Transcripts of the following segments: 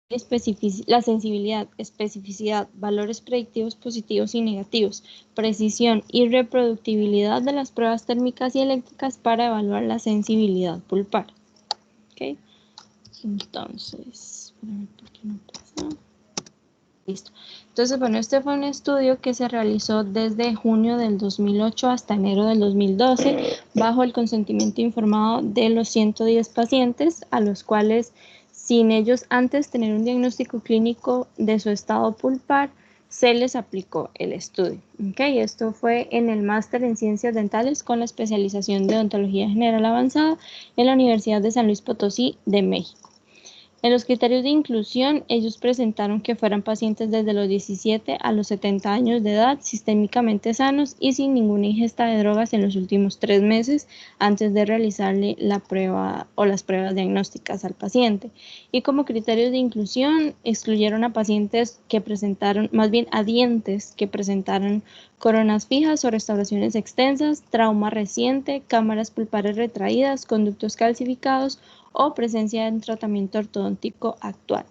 la sensibilidad, especificidad, valores predictivos positivos y negativos, precisión y reproductibilidad de las pruebas térmicas y eléctricas para evaluar la sensibilidad pulpar. ¿Okay? Entonces, ¿por qué no pasa? Listo. Entonces, bueno, este fue un estudio que se realizó desde junio del 2008 hasta enero del 2012 bajo el consentimiento informado de los 110 pacientes a los cuales, sin ellos antes tener un diagnóstico clínico de su estado pulpar, se les aplicó el estudio. ¿Okay? Esto fue en el máster en ciencias dentales con la especialización de odontología general avanzada en la Universidad de San Luis Potosí de México. En los criterios de inclusión, ellos presentaron que fueran pacientes desde los 17 a los 70 años de edad, sistémicamente sanos y sin ninguna ingesta de drogas en los últimos 3 meses antes de realizarle la prueba o las pruebas diagnósticas al paciente. Y como criterios de inclusión, excluyeron a pacientes que presentaron, más bien a dientes que presentaron coronas fijas o restauraciones extensas, trauma reciente, cámaras pulpares retraídas, conductos calcificados o presencia de un tratamiento ortodóntico actual.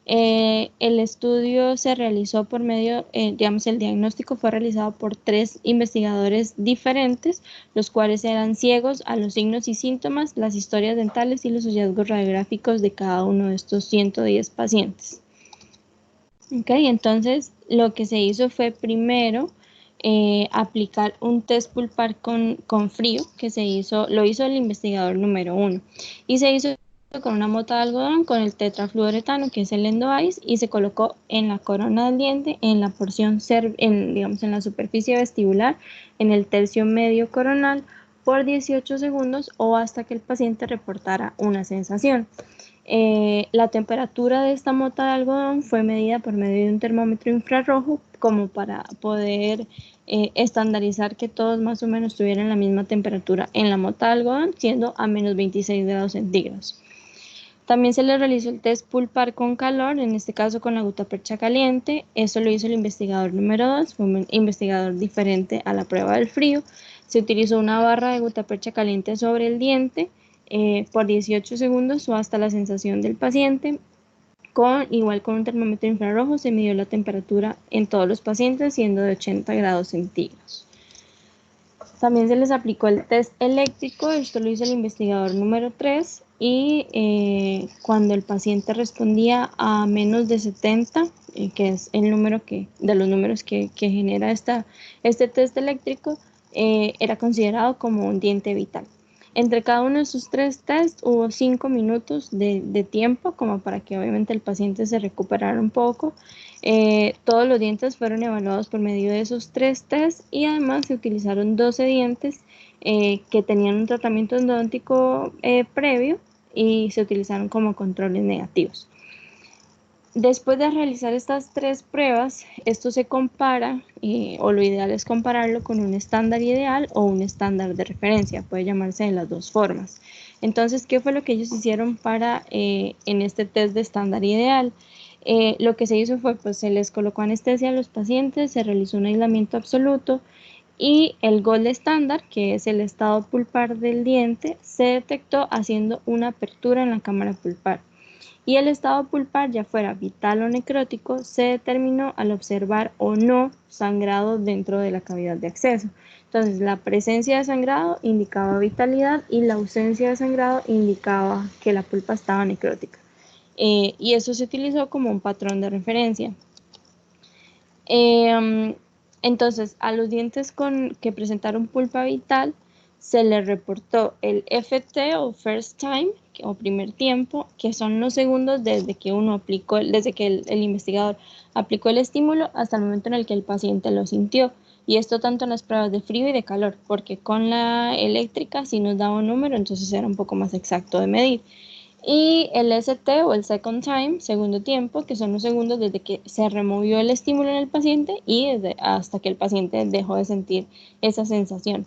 El estudio se realizó por medio, el diagnóstico fue realizado por 3 investigadores diferentes, los cuales eran ciegos a los signos y síntomas, las historias dentales y los hallazgos radiográficos de cada uno de estos 110 pacientes. Okay, entonces lo que se hizo fue primero aplicar un test pulpar con frío que lo hizo el investigador número 1 y se hizo con una mota de algodón con el tetrafluoretano que es el EndoIce y se colocó en la corona del diente en la porción en la superficie vestibular en el tercio medio coronal por 18 segundos o hasta que el paciente reportara una sensación. La temperatura de esta mota de algodón fue medida por medio de un termómetro infrarrojo como para poder estandarizar que todos más o menos tuvieran la misma temperatura en la mota de algodón, siendo a menos 26 grados centígrados. También se le realizó el test pulpar con calor, en este caso con la gutapercha caliente. Eso lo hizo el investigador número 2, fue un investigador diferente a la prueba del frío. Se utilizó una barra de gutapercha caliente sobre el diente por 18 segundos o hasta la sensación del paciente. Igual con un termómetro infrarrojo se midió la temperatura en todos los pacientes, siendo de 80 grados centígrados. También se les aplicó el test eléctrico, esto lo hizo el investigador número 3 y cuando el paciente respondía a menos de 70, que es el número de los números que genera este test eléctrico, era considerado como un diente vital. Entre cada uno de sus 3 tests hubo 5 minutos de tiempo como para que obviamente el paciente se recuperara un poco. Todos los dientes fueron evaluados por medio de esos 3 tests y además se utilizaron 12 dientes que tenían un tratamiento endodóntico previo y se utilizaron como controles negativos. Después de realizar estas 3 pruebas, esto se compara, o lo ideal es compararlo con un estándar ideal o un estándar de referencia, puede llamarse de las dos formas. Entonces, ¿qué fue lo que ellos hicieron en este test de estándar ideal? Lo que se hizo fue, pues se les colocó anestesia a los pacientes, se realizó un aislamiento absoluto y el gold estándar, que es el estado pulpar del diente, se detectó haciendo una apertura en la cámara pulpar. Y el estado pulpar, ya fuera vital o necrótico, se determinó al observar o no sangrado dentro de la cavidad de acceso. Entonces, la presencia de sangrado indicaba vitalidad y la ausencia de sangrado indicaba que la pulpa estaba necrótica. Y eso se utilizó como un patrón de referencia. Entonces, a los dientes que presentaron pulpa vital, se les reportó el FT o First Time o primer tiempo, que son los segundos desde que el investigador aplicó el estímulo hasta el momento en el que el paciente lo sintió. Y esto tanto en las pruebas de frío y de calor, porque con la eléctrica sí nos daba un número, entonces era un poco más exacto de medir. Y el ST o el Second Time, segundo tiempo, que son los segundos desde que se removió el estímulo en el paciente y hasta que el paciente dejó de sentir esa sensación.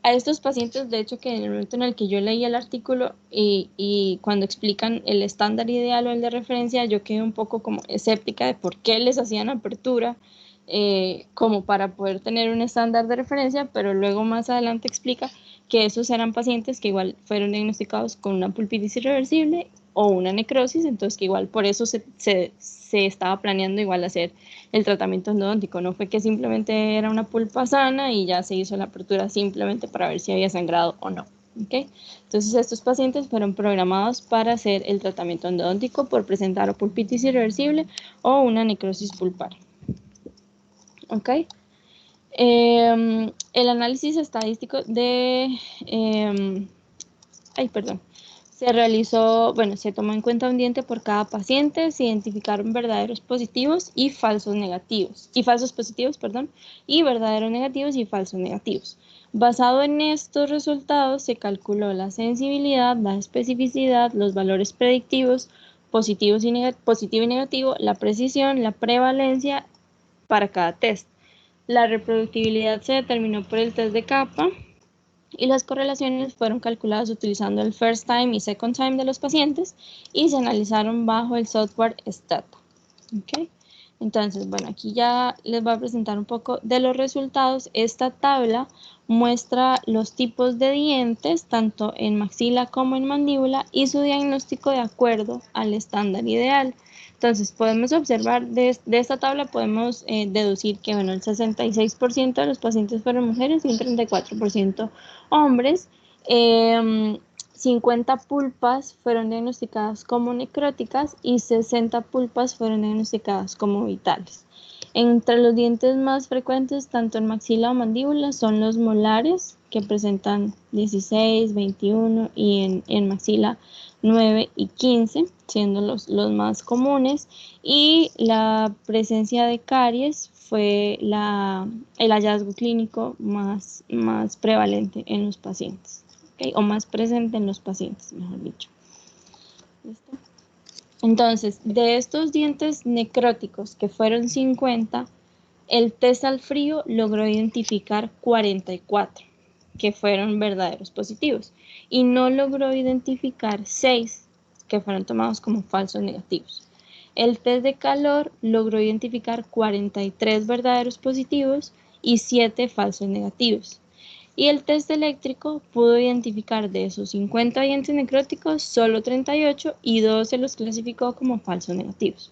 A estos pacientes, de hecho, que en el momento en el que yo leí el artículo y cuando explican el estándar ideal o el de referencia, yo quedé un poco como escéptica de por qué les hacían apertura como para poder tener un estándar de referencia, pero luego más adelante explica que esos eran pacientes que igual fueron diagnosticados con una pulpitis irreversible o una necrosis, entonces que igual por eso se estaba planeando igual hacer el tratamiento endodóntico, no fue que simplemente era una pulpa sana y ya se hizo la apertura simplemente para ver si había sangrado o no. ¿Okay? Entonces estos pacientes fueron programados para hacer el tratamiento endodóntico por presentar o pulpitis irreversible o una necrosis pulpar. ¿Ok? El análisis estadístico de... se realizó, bueno, se tomó en cuenta un diente por cada paciente, se identificaron verdaderos positivos y falsos negativos, y falsos positivos, perdón, y verdaderos negativos y falsos negativos. Basado en estos resultados, se calculó la sensibilidad, la especificidad, los valores predictivos, positivo y negativo, la precisión, la prevalencia para cada test. La reproductibilidad se determinó por el test de capa y las correlaciones fueron calculadas utilizando el first time y second time de los pacientes y se analizaron bajo el software Stata. ¿Okay? Entonces, bueno, aquí ya les voy a presentar un poco de los resultados. Esta tabla muestra los tipos de dientes, tanto en maxila como en mandíbula, y su diagnóstico de acuerdo al estándar ideal. Entonces, podemos observar de esta tabla, podemos deducir que, bueno, el 66% de los pacientes fueron mujeres y un 34% hombres. 50 pulpas fueron diagnosticadas como necróticas y 60 pulpas fueron diagnosticadas como vitales. Entre los dientes más frecuentes, tanto en maxila o mandíbula, son los molares, que presentan 16, 21, y en maxila 9 y 15, siendo los más comunes. Y la presencia de caries fue el hallazgo clínico más prevalente en los pacientes. ¿Okay? O más presente en los pacientes, mejor dicho. ¿Listo? Entonces, de estos dientes necróticos, que fueron 50, el test al frío logró identificar 44, que fueron verdaderos positivos, y no logró identificar 6, que fueron tomados como falsos negativos. El test de calor logró identificar 43 verdaderos positivos y 7 falsos negativos. Y el test eléctrico pudo identificar de esos 50 dientes necróticos solo 38 y 12 los clasificó como falsos negativos.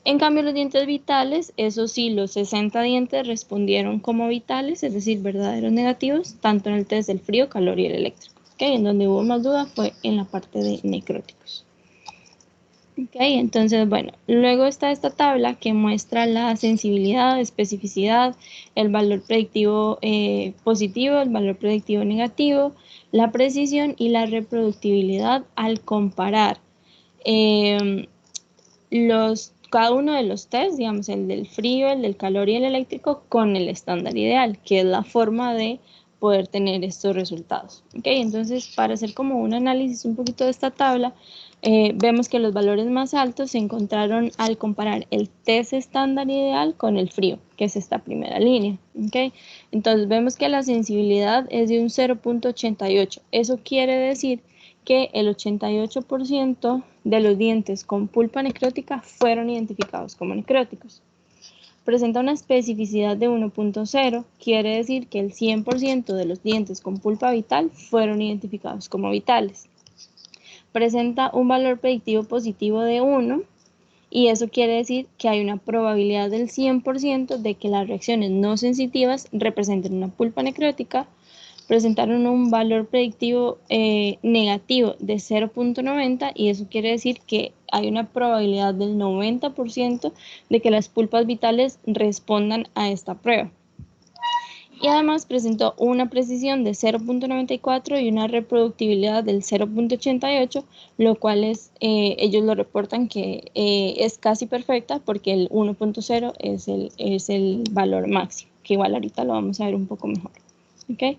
En cambio, los dientes vitales, eso sí, los 60 dientes respondieron como vitales, es decir, verdaderos negativos, tanto en el test del frío, calor y el eléctrico. ¿Okay? En donde hubo más duda fue en la parte de necróticos. Okay, entonces, bueno, luego está esta tabla que muestra la sensibilidad, especificidad, el valor predictivo positivo, el valor predictivo negativo, la precisión y la reproductibilidad al comparar cada uno de los test, digamos, el del frío, el del calor y el eléctrico, con el estándar ideal, que es la forma de poder tener estos resultados. Okay, entonces, para hacer como un análisis un poquito de esta tabla, vemos que los valores más altos se encontraron al comparar el test estándar ideal con el frío, que es esta primera línea. ¿Okay? Entonces vemos que la sensibilidad es de un 0.88. Eso quiere decir que el 88% de los dientes con pulpa necrótica fueron identificados como necróticos. Presenta una especificidad de 1.0, quiere decir que el 100% de los dientes con pulpa vital fueron identificados como vitales. Presenta un valor predictivo positivo de 1, y eso quiere decir que hay una probabilidad del 100% de que las reacciones no sensitivas representen una pulpa necrótica. Presentaron un valor predictivo negativo de 0.90, y eso quiere decir que hay una probabilidad del 90% de que las pulpas vitales respondan a esta prueba. Y además presentó una precisión de 0.94 y una reproductibilidad del 0.88, lo cual ellos lo reportan que es casi perfecta, porque el 1.0 es el valor máximo, que igual ahorita lo vamos a ver un poco mejor. ¿Okay?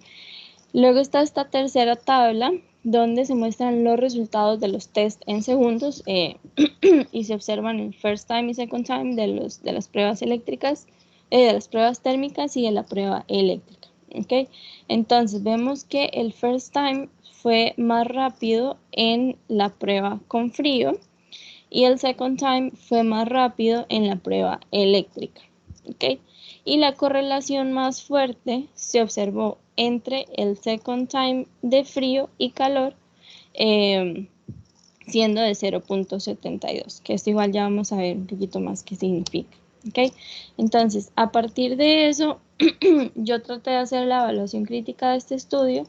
Luego está esta tercera tabla, donde se muestran los resultados de los test en segundos y se observan el first time y second time de las pruebas eléctricas, de las pruebas térmicas y de la prueba eléctrica. ¿Okay? Entonces vemos que el first time fue más rápido en la prueba con frío y el second time fue más rápido en la prueba eléctrica. ¿Okay? Y la correlación más fuerte se observó entre el second time de frío y calor, siendo de 0.72, que esto igual ya vamos a ver un poquito más qué significa. ¿Ok? Entonces, a partir de eso, yo traté de hacer la evaluación crítica de este estudio,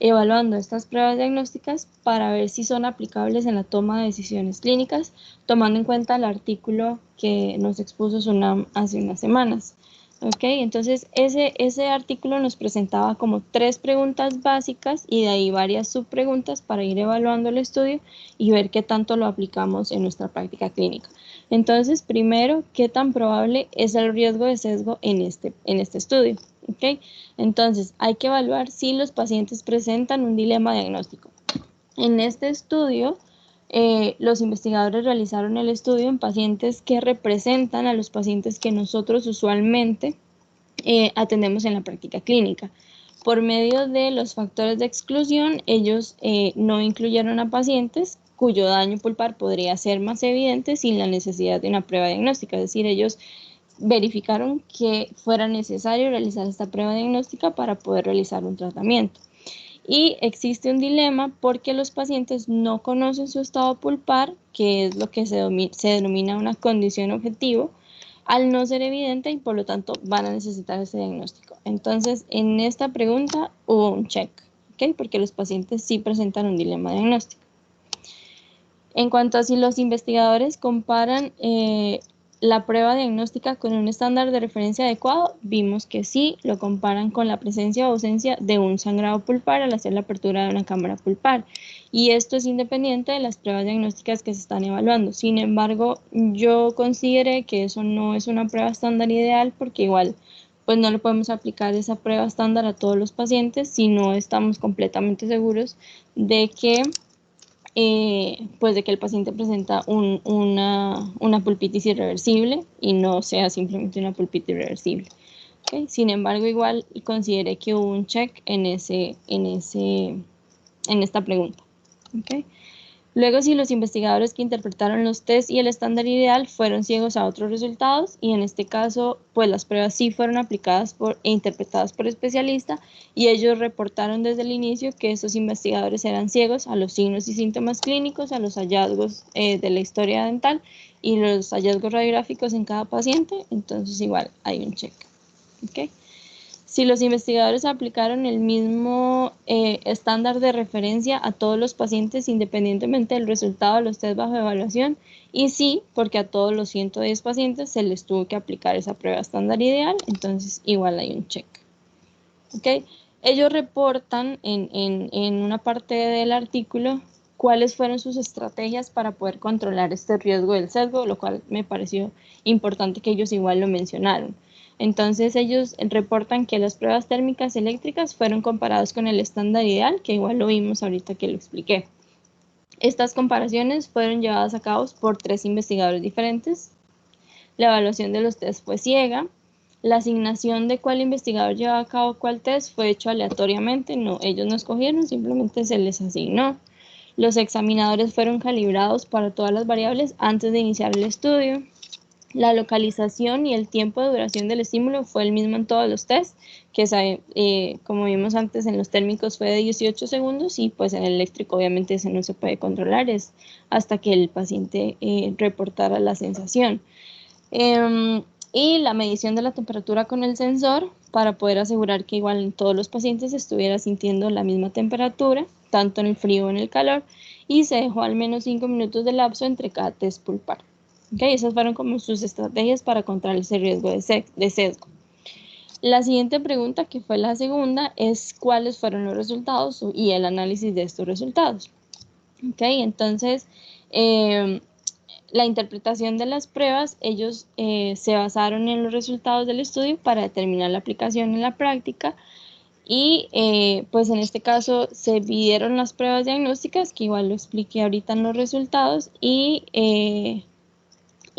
evaluando estas pruebas diagnósticas para ver si son aplicables en la toma de decisiones clínicas, tomando en cuenta el artículo que nos expuso SUNAM hace unas semanas. Ok, entonces ese artículo nos presentaba como 3 preguntas básicas y de ahí varias subpreguntas para ir evaluando el estudio y ver qué tanto lo aplicamos en nuestra práctica clínica. Entonces, primero, ¿qué tan probable es el riesgo de sesgo en este estudio? ¿Okay? Entonces, hay que evaluar si los pacientes presentan un dilema diagnóstico. En este estudio, los investigadores realizaron el estudio en pacientes que representan a los pacientes que nosotros usualmente atendemos en la práctica clínica. Por medio de los factores de exclusión, ellos no incluyeron a pacientes cuyo daño pulpar podría ser más evidente sin la necesidad de una prueba diagnóstica. Es decir, ellos verificaron que fuera necesario realizar esta prueba diagnóstica para poder realizar un tratamiento. Y existe un dilema porque los pacientes no conocen su estado pulpar, que es lo que se denomina una condición objetivo, al no ser evidente y por lo tanto van a necesitar ese diagnóstico. Entonces, en esta pregunta hubo un check, ¿ok? Porque los pacientes sí presentan un dilema diagnóstico. En cuanto a si los investigadores comparan la prueba diagnóstica con un estándar de referencia adecuado, vimos que sí, lo comparan con la presencia o ausencia de un sangrado pulpar al hacer la apertura de una cámara pulpar. Y esto es independiente de las pruebas diagnósticas que se están evaluando. Sin embargo, yo consideré que eso no es una prueba estándar ideal porque igual pues no le podemos aplicar esa prueba estándar a todos los pacientes si no estamos completamente seguros de que pues de que el paciente presenta una pulpitis irreversible y no sea simplemente una pulpitis irreversible. ¿Okay? Sin embargo, igual consideré que hubo un check en esta pregunta. ¿Okay? Luego, si los investigadores que interpretaron los test y el estándar ideal fueron ciegos a otros resultados, y en este caso, pues las pruebas sí fueron aplicadas e interpretadas por especialistas, y ellos reportaron desde el inicio que estos investigadores eran ciegos a los signos y síntomas clínicos, a los hallazgos de la historia dental y los hallazgos radiográficos en cada paciente, entonces igual hay un check. ¿Okay? Si los investigadores aplicaron el mismo estándar de referencia a todos los pacientes independientemente del resultado de los test bajo evaluación, y sí, porque a todos los 110 pacientes se les tuvo que aplicar esa prueba estándar ideal, entonces igual hay un check. ¿Okay? Ellos reportan en una parte del artículo cuáles fueron sus estrategias para poder controlar este riesgo del sesgo, lo cual me pareció importante que ellos igual lo mencionaron. Entonces ellos reportan que las pruebas térmicas eléctricas fueron comparadas con el estándar ideal, que igual lo vimos ahorita que lo expliqué. Estas comparaciones fueron llevadas a cabo por 3 investigadores diferentes. La evaluación de los test fue ciega. La asignación de cuál investigador llevaba a cabo cuál test fue hecho aleatoriamente. No, ellos no escogieron, simplemente se les asignó. Los examinadores fueron calibrados para todas las variables antes de iniciar el estudio. La localización y el tiempo de duración del estímulo fue el mismo en todos los tests, que como vimos antes en los térmicos fue de 18 segundos y pues en el eléctrico obviamente eso no se puede controlar, es hasta que el paciente reportara la sensación. Y la medición de la temperatura con el sensor para poder asegurar que igual en todos los pacientes estuviera sintiendo la misma temperatura, tanto en el frío o en el calor, y se dejó al menos 5 minutos de lapso entre cada test pulpar. Okay, esas fueron como sus estrategias para controlar ese riesgo de sesgo. La siguiente pregunta, que fue la segunda, es cuáles fueron los resultados y el análisis de estos resultados. Okay, entonces, la interpretación de las pruebas, ellos se basaron en los resultados del estudio para determinar la aplicación en la práctica y pues en este caso se midieron las pruebas diagnósticas, que igual lo expliqué ahorita en los resultados, y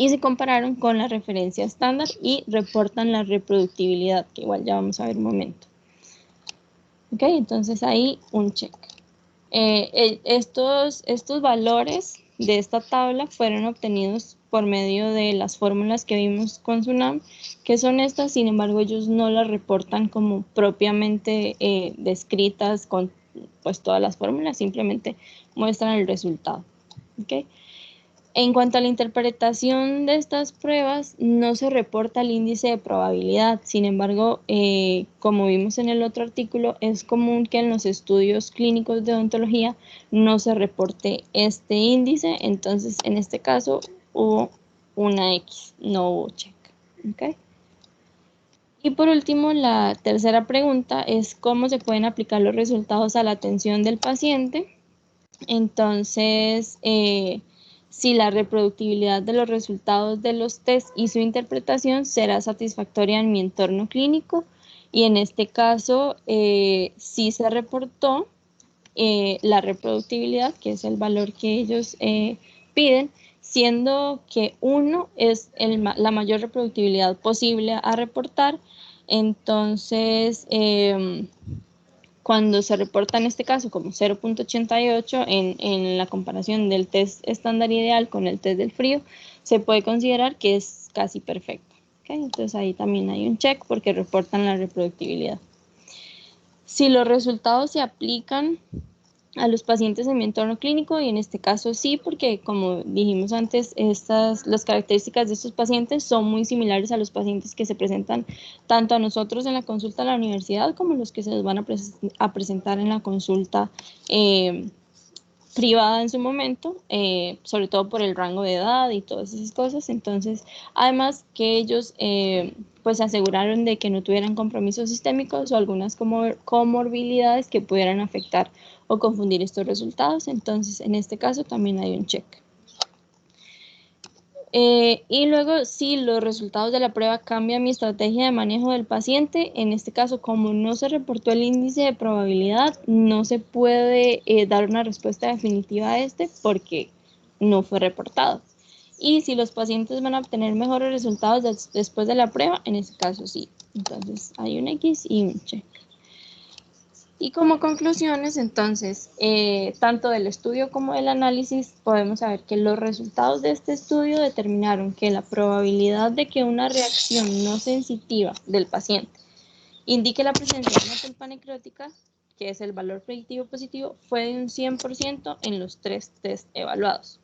se compararon con la referencia estándar y reportan la reproductibilidad, que igual ya vamos a ver un momento. Ok, entonces ahí un check. Estos valores de esta tabla fueron obtenidos por medio de las fórmulas que vimos con SUNAM, que son estas, sin embargo ellos no las reportan como propiamente descritas con pues todas las fórmulas, simplemente muestran el resultado. ¿ok? En cuanto a la interpretación de estas pruebas, no se reporta el índice de probabilidad. Sin embargo, como vimos en el otro artículo, es común que en los estudios clínicos de odontología no se reporte este índice. Entonces, en este caso, hubo una X, no hubo check. ¿Ok? Y por último, la tercera pregunta es cómo se pueden aplicar los resultados a la atención del paciente. Entonces, si la reproductibilidad de los resultados de los test y su interpretación será satisfactoria en mi entorno clínico, y en este caso sí se reportó la reproductibilidad, que es el valor que ellos piden, siendo que 1 es la mayor reproductibilidad posible a reportar. Entonces, cuando se reporta en este caso como 0.88 en la comparación del test estándar ideal con el test del frío, se puede considerar que es casi perfecto. ¿Okay? Entonces ahí también hay un check porque reportan la reproductibilidad. Si los resultados se aplican a los pacientes en mi entorno clínico, y en este caso sí, porque como dijimos antes, las características de estos pacientes son muy similares a los pacientes que se presentan tanto a nosotros en la consulta a la universidad como los que se nos van a presentar en la consulta privada en su momento, sobre todo por el rango de edad y todas esas cosas. Entonces, además que ellos pues se aseguraron de que no tuvieran compromisos sistémicos o algunas comorbilidades que pudieran afectar o confundir estos resultados. Entonces, en este caso también hay un check. Y luego, si los resultados de la prueba cambian mi estrategia de manejo del paciente, en este caso, como no se reportó el índice de probabilidad, no se puede dar una respuesta definitiva a este porque no fue reportado. Y si los pacientes van a obtener mejores resultados después de la prueba, en este caso sí. Entonces, hay un X y un check. Y como conclusiones, entonces, tanto del estudio como del análisis, podemos saber que los resultados de este estudio determinaron que la probabilidad de que una reacción no sensitiva del paciente indique la presencia de una pulpa necrótica, que es el valor predictivo positivo, fue de un 100% en los 3 test evaluados.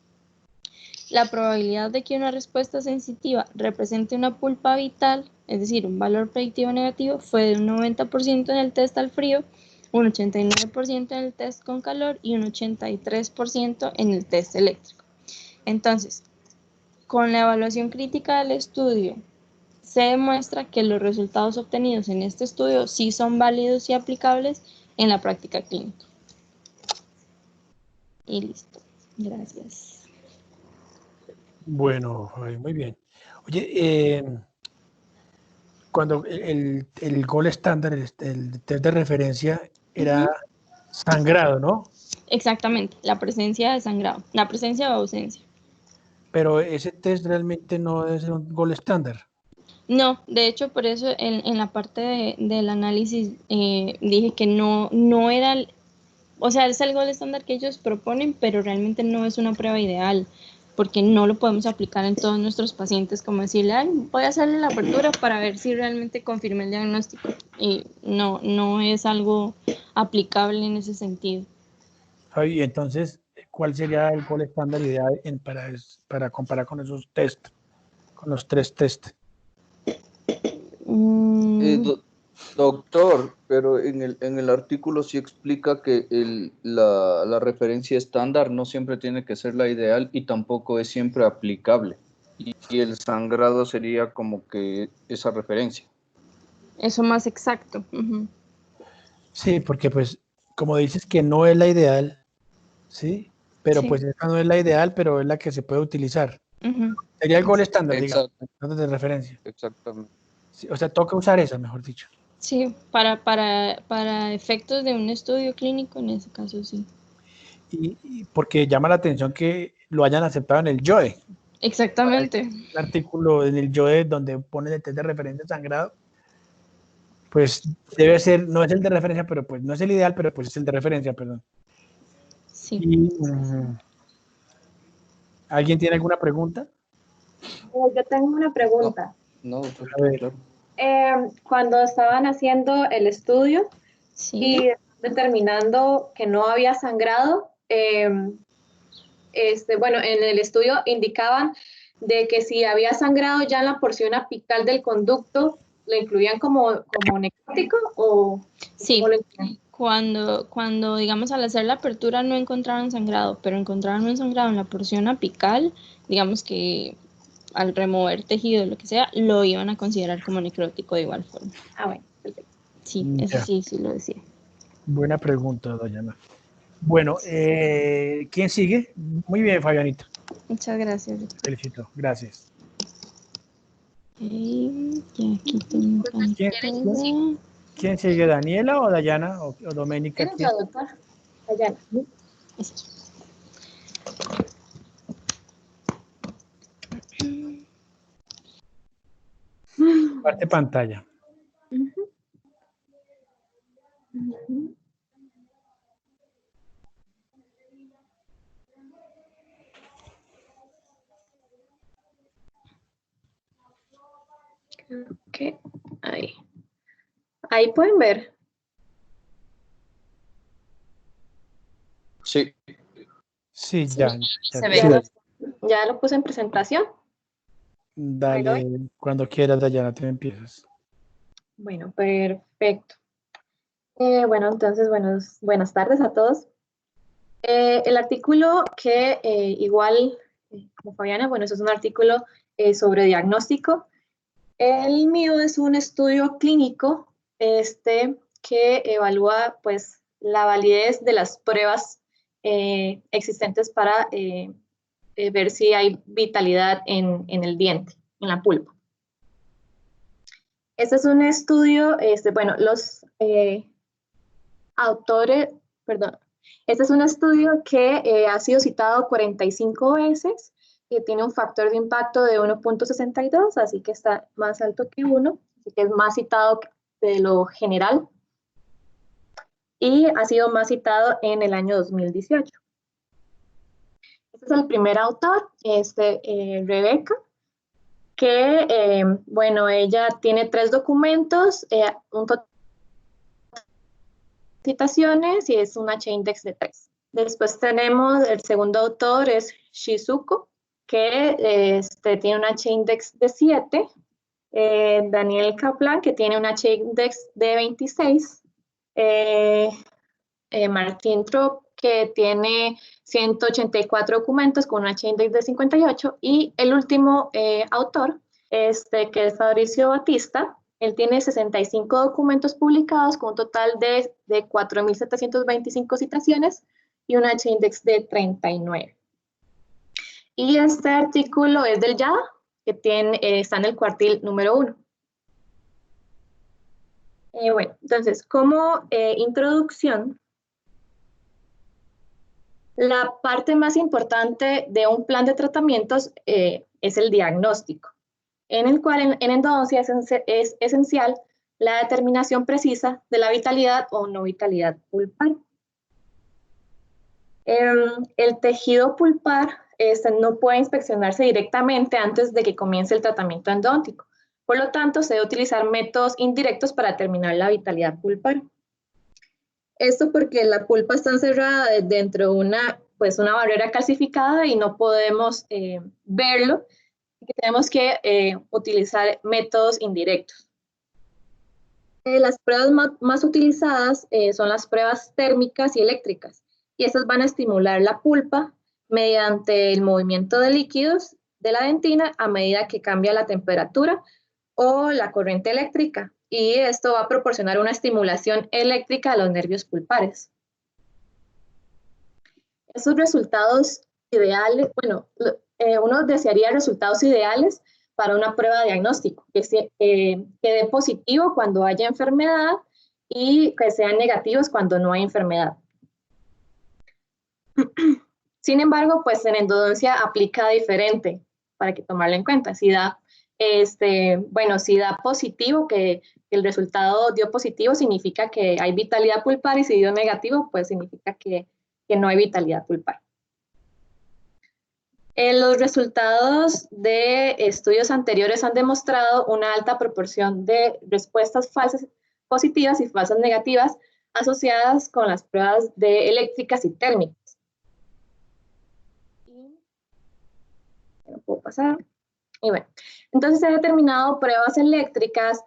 La probabilidad de que una respuesta sensitiva represente una pulpa vital, es decir, un valor predictivo negativo, fue de un 90% en el test al frío, un 89% en el test con calor y un 83% en el test eléctrico. Entonces, con la evaluación crítica del estudio, se demuestra que los resultados obtenidos en este estudio sí son válidos y aplicables en la práctica clínica. Y listo. Gracias. Bueno, muy bien. Oye, cuando el gol estándar, el test de referencia era sangrado, ¿no? Exactamente, la presencia de sangrado, la presencia o ausencia. Pero ese test realmente no es un gol estándar. No, de hecho, por eso en la parte del análisis dije que no era, o sea, es el gol estándar que ellos proponen, pero realmente no es una prueba ideal, porque no lo podemos aplicar en todos nuestros pacientes, como decirle, ay, voy a hacerle la apertura para ver si realmente confirma el diagnóstico. Y no es algo aplicable en ese sentido. Y entonces, ¿cuál sería el gol estándar ideal para comparar con esos test, con los 3 test? Doctor, pero en el artículo sí explica que la referencia estándar no siempre tiene que ser la ideal y tampoco es siempre aplicable. Y el sangrado sería como que esa referencia. Eso más exacto. Sí, porque pues, como dices que no es la ideal, ¿sí? Pero Sí. pues esta no es la ideal, pero es la que se puede utilizar. Sería el gol estándar, digamos, de referencia. Exactamente. Sí, o sea, toca usar esa, mejor dicho. Sí, para efectos de un estudio clínico, en ese caso sí. Y porque llama la atención que lo hayan aceptado en el JOE. Exactamente. El artículo en el JOE donde pone el test de referencia sangrado, pues debe ser, no es el de referencia, pero pues no es el ideal, pero pues es el de referencia, perdón. Sí. Y, ¿alguien tiene alguna pregunta? Yo tengo una pregunta. No, A ver. claro. Cuando estaban haciendo el estudio Sí. y determinando que no había sangrado, bueno, en el estudio indicaban de que si había sangrado ya en la porción apical del conducto, ¿lo incluían como necrótico o Sí, cómo lo incluían? cuando, digamos, al hacer la apertura no encontraban sangrado, pero encontraban un sangrado en la porción apical, digamos que al remover tejido, lo que sea, lo iban a considerar como necrótico de igual forma. Ah, bueno, perfecto. Sí, eso Ya. sí lo decía. Buena pregunta, Dayana. Bueno, ¿quién sigue? Muy bien, Fabianita. Muchas gracias. Felicito, gracias. Ok, y aquí tengo ¿Quién, pantalla. quién sigue, Daniela o Dayana o Doménica? ¿Tienen ¿Quién? yo, doctor? Dayana. Parte pantalla. Ujú. Ujú. Ok, ahí. Ahí pueden ver. Sí, Sí, Sí, ya. se ve. Ya lo puse en presentación. Dale, cuando quieras, Dayana, te empiezas. Bueno, perfecto. Bueno, entonces, buenas tardes a todos. El artículo que igual, como Fabiana, bueno, eso es un artículo sobre diagnóstico. El mío es un estudio clínico que evalúa pues la validez de las pruebas existentes para ver si hay vitalidad en el diente, en la pulpa. Este es un estudio, bueno, los autores, perdón, este es un estudio que ha sido citado 45 veces y tiene un factor de impacto de 1.62, así que está más alto que 1, así que es más citado de lo general y ha sido más citado en el año 2018. Este es el primer autor, Rebeca, que, bueno, ella tiene 3 documentos, un total de citaciones y es un H-index de 3. Después tenemos el segundo autor, es Shizuko, que tiene un H-index de 7. Daniel Kaplan, que tiene un H-index de 26. Martín Trop, que tiene 184 documentos con un H-index de 58. Y el último autor, que es Fabricio Batista, él tiene 65 documentos publicados con un total de 4.725 citaciones y un H-index de 39. Y este artículo es del YADA, que está en el cuartil número 1. Bueno, entonces, como introducción, la parte más importante de un plan de tratamientos es el diagnóstico, en el cual en endodoncia es esencial la determinación precisa de la vitalidad o no vitalidad pulpar. El tejido pulpar no puede inspeccionarse directamente antes de que comience el tratamiento endodóntico. Por lo tanto, se debe utilizar métodos indirectos para determinar la vitalidad pulpar. Esto porque la pulpa está encerrada dentro de una barrera calcificada y no podemos verlo. Tenemos que utilizar métodos indirectos. Las pruebas más utilizadas son las pruebas térmicas y eléctricas, y estas van a estimular la pulpa mediante el movimiento de líquidos de la dentina a medida que cambia la temperatura o la corriente eléctrica, y esto va a proporcionar una estimulación eléctrica a los nervios pulpares. Esos resultados ideales, bueno, uno desearía resultados ideales para una prueba de diagnóstico, que dé positivo cuando haya enfermedad y que sean negativos cuando no hay enfermedad. Sin embargo, pues en endodoncia aplica diferente para que tomarlo en cuenta. Si da, si da positivo, que el resultado dio positivo, significa que hay vitalidad pulpar, y si dio negativo, pues significa que no hay vitalidad pulpar. Los resultados de estudios anteriores han demostrado una alta proporción de respuestas falsas positivas y falsas negativas asociadas con las pruebas eléctricas y térmicas. No puedo pasar. Y bueno, entonces se han determinado pruebas eléctricas,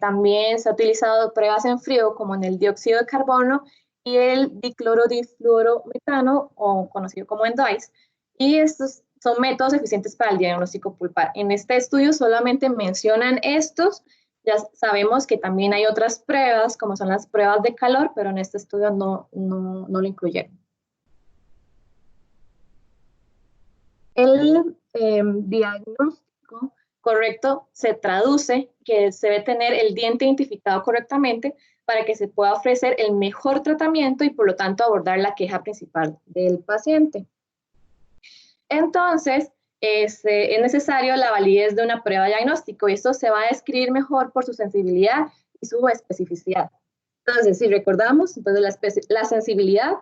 también se ha utilizado pruebas en frío como en el dióxido de carbono y el diclorodifluorometano, o conocido como ENDOICE, y estos son métodos eficientes para el diagnóstico pulpar. En este estudio solamente mencionan estos. Ya sabemos que también hay otras pruebas, como son las pruebas de calor, pero en este estudio no lo incluyeron. El diagnóstico correcto se traduce que se debe tener el diente identificado correctamente para que se pueda ofrecer el mejor tratamiento y por lo tanto abordar la queja principal del paciente. Entonces, es necesario la validez de una prueba de diagnóstico y esto se va a describir mejor por su sensibilidad y su especificidad. Entonces, si recordamos, entonces la sensibilidad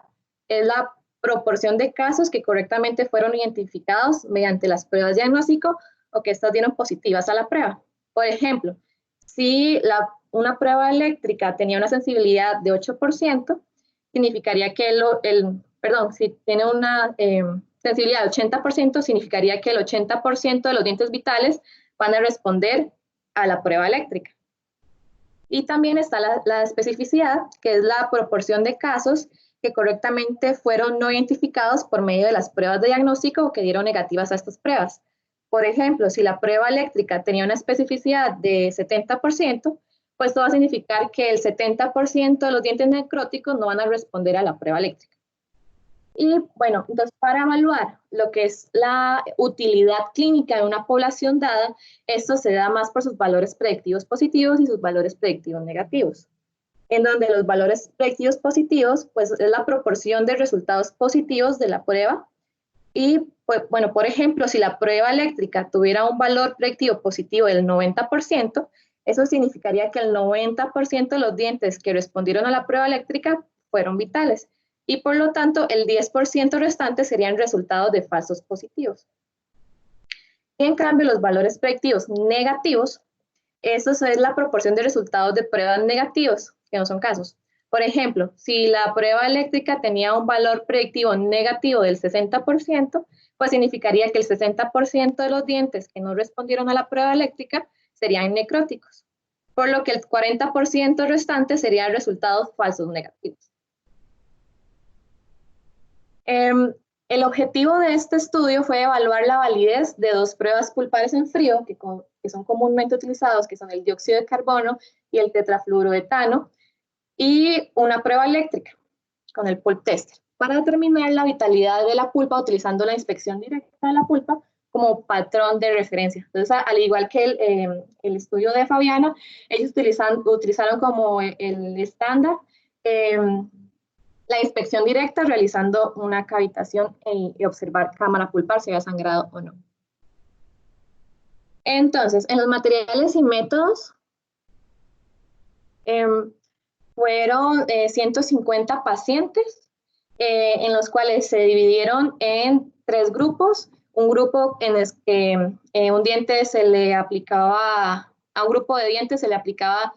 es la proporción de casos que correctamente fueron identificados mediante las pruebas de diagnóstico o que estas dieron positivas a la prueba. Por ejemplo, si una prueba eléctrica tenía una sensibilidad de 8%, significaría que si tiene una sensibilidad de 80%, significaría que el 80% de los dientes vitales van a responder a la prueba eléctrica. Y también está la especificidad, que es la proporción de casos que correctamente fueron no identificados por medio de las pruebas de diagnóstico o que dieron negativas a estas pruebas. Por ejemplo, si la prueba eléctrica tenía una especificidad de 70%, pues esto va a significar que el 70% de los dientes necróticos no van a responder a la prueba eléctrica. Y bueno, entonces para evaluar lo que es la utilidad clínica de una población dada, esto se da más por sus valores predictivos positivos y sus valores predictivos negativos. En donde los valores predictivos positivos, pues es la proporción de resultados positivos de la prueba. Y, pues, bueno, por ejemplo, si la prueba eléctrica tuviera un valor predictivo positivo del 90%, eso significaría que el 90% de los dientes que respondieron a la prueba eléctrica fueron vitales. Y por lo tanto, el 10% restante serían resultados de falsos positivos. Y en cambio, los valores predictivos negativos, eso es la proporción de resultados de pruebas negativos, que no son casos. Por ejemplo, si la prueba eléctrica tenía un valor predictivo negativo del 60%, pues significaría que el 60% de los dientes que no respondieron a la prueba eléctrica serían necróticos, por lo que el 40% restante serían resultados falsos negativos. El objetivo de este estudio fue evaluar la validez de dos pruebas pulpares en frío que son comúnmente utilizados, que son el dióxido de carbono y el tetrafluoroetano, y una prueba eléctrica con el pulp tester para determinar la vitalidad de la pulpa utilizando la inspección directa de la pulpa como patrón de referencia. Entonces, al igual que el estudio de Fabiana, ellos utilizaron como el estándar la inspección directa realizando una cavitación y observar cámara pulpar si había sangrado o no. Entonces, en los materiales y métodos, fueron 150 pacientes, en los cuales se dividieron en 3 grupos. Un grupo en el que un diente se le aplicaba, a un grupo de dientes se le aplicaba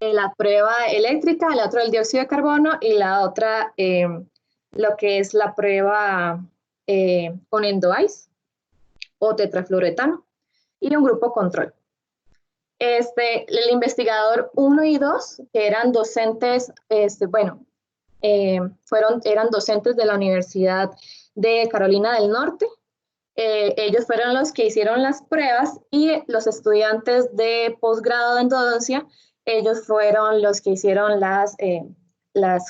la prueba eléctrica, la otra el dióxido de carbono y la otra lo que es la prueba con ENDOICE o tetrafluoroetano y un grupo control. El investigador 1 y 2, que eran docentes, eran docentes de la Universidad de Carolina del Norte. Ellos fueron los que hicieron las pruebas y los estudiantes de posgrado de endodoncia, ellos fueron los que hicieron las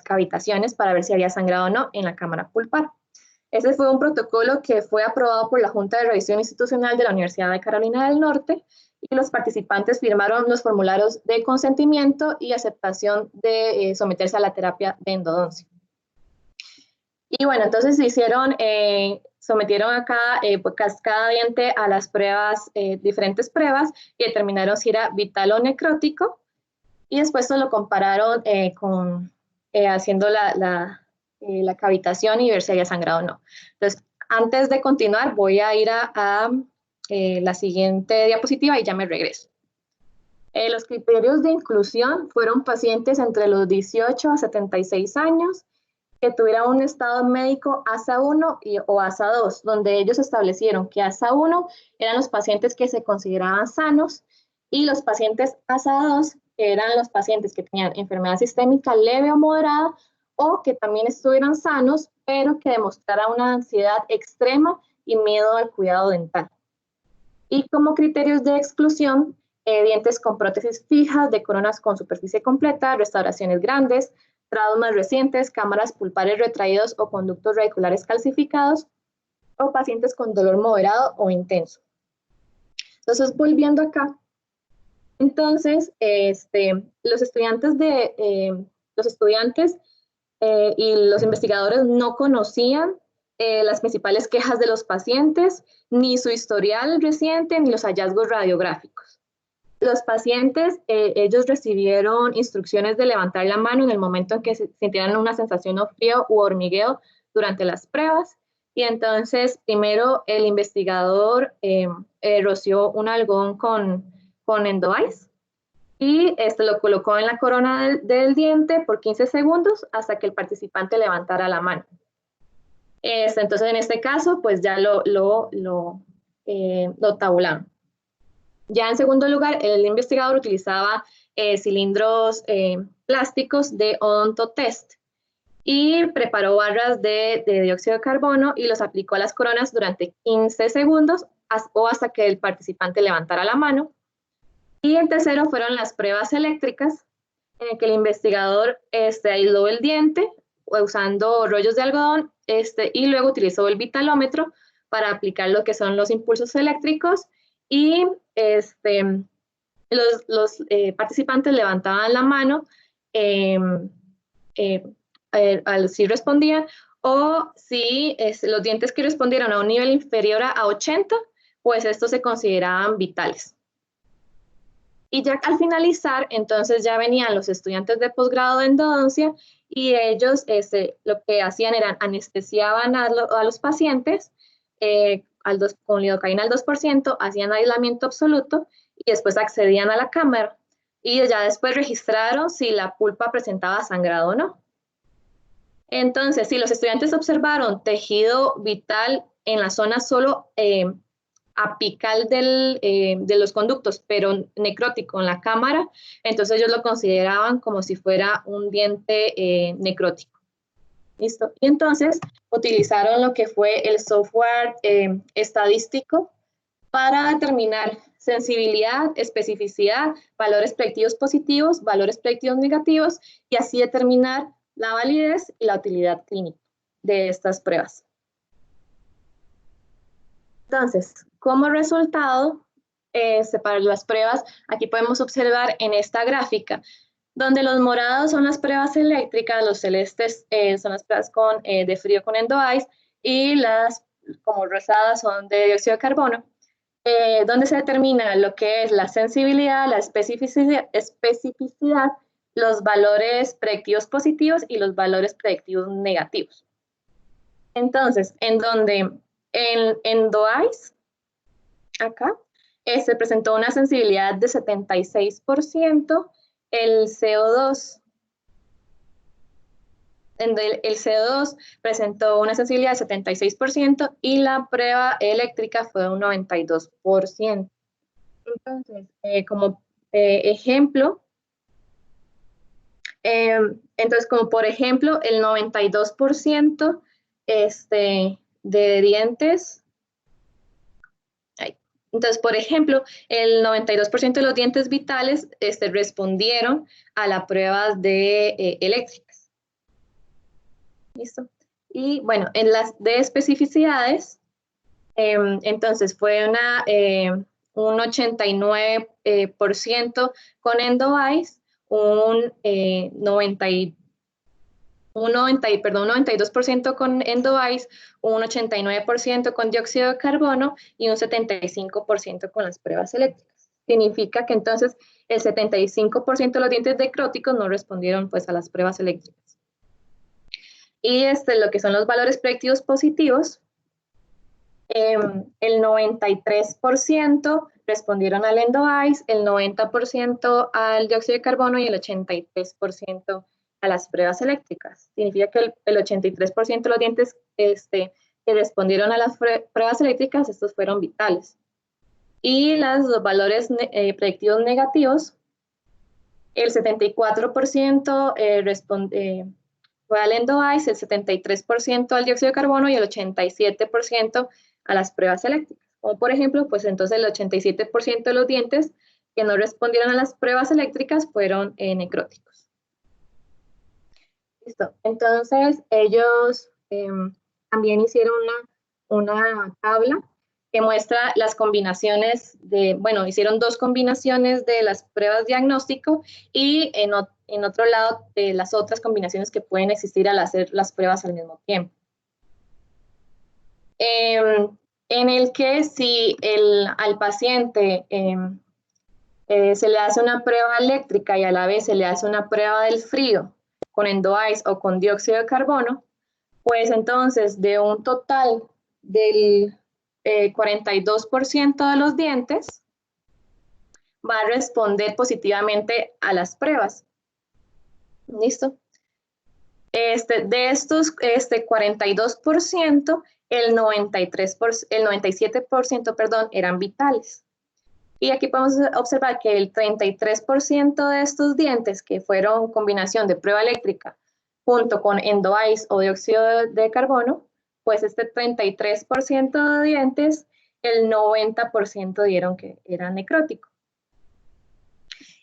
cavitaciones para ver si había sangrado o no en la cámara pulpar. Ese fue un protocolo que fue aprobado por la Junta de Revisión Institucional de la Universidad de Carolina del Norte y los participantes firmaron los formularios de consentimiento y aceptación de someterse a la terapia de endodoncia. Y bueno, entonces sometieron a cada diente a las pruebas, diferentes pruebas, y determinaron si era vital o necrótico, y después lo compararon haciendo la cavitación y ver si había sangrado o no. Entonces, antes de continuar, voy a ir a la siguiente diapositiva y ya me regreso. Los criterios de inclusión fueron pacientes entre los 18 a 76 años, que tuvieran un estado médico ASA1 o ASA2, donde ellos establecieron que ASA1 eran los pacientes que se consideraban sanos y los pacientes ASA2 eran los pacientes que tenían enfermedad sistémica leve o moderada o que también estuvieran sanos, pero que demostraran una ansiedad extrema y miedo al cuidado dental. Y como criterios de exclusión, dientes con prótesis fijas, de coronas con superficie completa, restauraciones grandes, traumas recientes, cámaras pulpares retraídos o conductos radiculares calcificados, o pacientes con dolor moderado o intenso. Entonces, volviendo acá, entonces, los estudiantes y los investigadores no conocían las principales quejas de los pacientes, ni su historial reciente, ni los hallazgos radiográficos. Los pacientes, ellos recibieron instrucciones de levantar la mano en el momento en que sintieran una sensación de frío u hormigueo durante las pruebas. Y entonces, primero, el investigador roció un algodón con Endo-Eyes y lo colocó en la corona del diente por 15 segundos hasta que el participante levantara la mano. Entonces, en este caso, pues ya lo tabularon. Ya en segundo lugar, el investigador utilizaba cilindros plásticos de odontotest y preparó barras de dióxido de carbono y los aplicó a las coronas durante 15 segundos o hasta que el participante levantara la mano. Y en tercero fueron las pruebas eléctricas, en el que el investigador aisló el diente usando rollos de algodón y luego utilizó el vitalómetro para aplicar lo que son los impulsos eléctricos y los participantes levantaban la mano si respondían o si los dientes que respondieron a un nivel inferior a 80, pues estos se consideraban vitales. Y ya al finalizar, entonces ya venían los estudiantes de posgrado de endodoncia y ellos lo que hacían era anestesiaban a los pacientes con lidocaína al 2%, hacían aislamiento absoluto y después accedían a la cámara y ya después registraron si la pulpa presentaba sangrado o no. Entonces, si los estudiantes observaron tejido vital en la zona solo apical de los conductos, pero necrótico en la cámara, entonces ellos lo consideraban como si fuera un diente necrótico. ¿Listo? Y entonces utilizaron lo que fue el software estadístico para determinar sensibilidad, especificidad, valores predictivos positivos, valores predictivos negativos, y así determinar la validez y la utilidad clínica de estas pruebas. Entonces, como resultado, para las pruebas, aquí podemos observar en esta gráfica, donde los morados son las pruebas eléctricas, los celestes son las pruebas de frío con Endo-Eyes, y las como rosadas son de dióxido de carbono, donde se determina lo que es la sensibilidad, la especificidad, los valores predictivos positivos y los valores predictivos negativos. Entonces, en donde en Endo-Eyes, acá, se presentó una sensibilidad de 76%, el CO2 presentó una sensibilidad de 76% y la prueba eléctrica fue un 92%. Entonces, como ejemplo, por ejemplo, el 92% de dientes. Entonces, por ejemplo, el 92% de los dientes vitales respondieron a las pruebas eléctricas. ¿Listo? Y bueno, en las de especificidades, entonces fue un 89% con Endo-Eyes, un 92% con Endo-Eyes, un 89% con dióxido de carbono y un 75% con las pruebas eléctricas. Significa que entonces el 75% de los dientes necróticos no respondieron pues a las pruebas eléctricas. Y lo que son los valores predictivos positivos, el 93% respondieron al Endo-Eyes, el 90% al dióxido de carbono y el 83% a las pruebas eléctricas. Significa que el 83% de los dientes que respondieron a las pruebas eléctricas, estos fueron vitales. Y los valores predictivos negativos, el 74% fue al ENDO-EYES, el 73% al dióxido de carbono y el 87% a las pruebas eléctricas. Como por ejemplo, pues entonces el 87% de los dientes que no respondieron a las pruebas eléctricas fueron necróticos. Listo. Entonces ellos también hicieron una tabla que muestra las combinaciones hicieron 2 combinaciones de las pruebas diagnóstico y en otro lado de las otras combinaciones que pueden existir al hacer las pruebas al mismo tiempo. En el que si al paciente se le hace una prueba eléctrica y a la vez se le hace una prueba del frío con ENDO-EYES o con dióxido de carbono, pues entonces de un total del 42% de los dientes va a responder positivamente a las pruebas. ¿Listo? De estos 42%, el 97% eran vitales. Y aquí podemos observar que el 33% de estos dientes que fueron combinación de prueba eléctrica junto con ENDO-EYES o dióxido de carbono, pues este 33% de dientes, el 90% dieron que eran necróticos.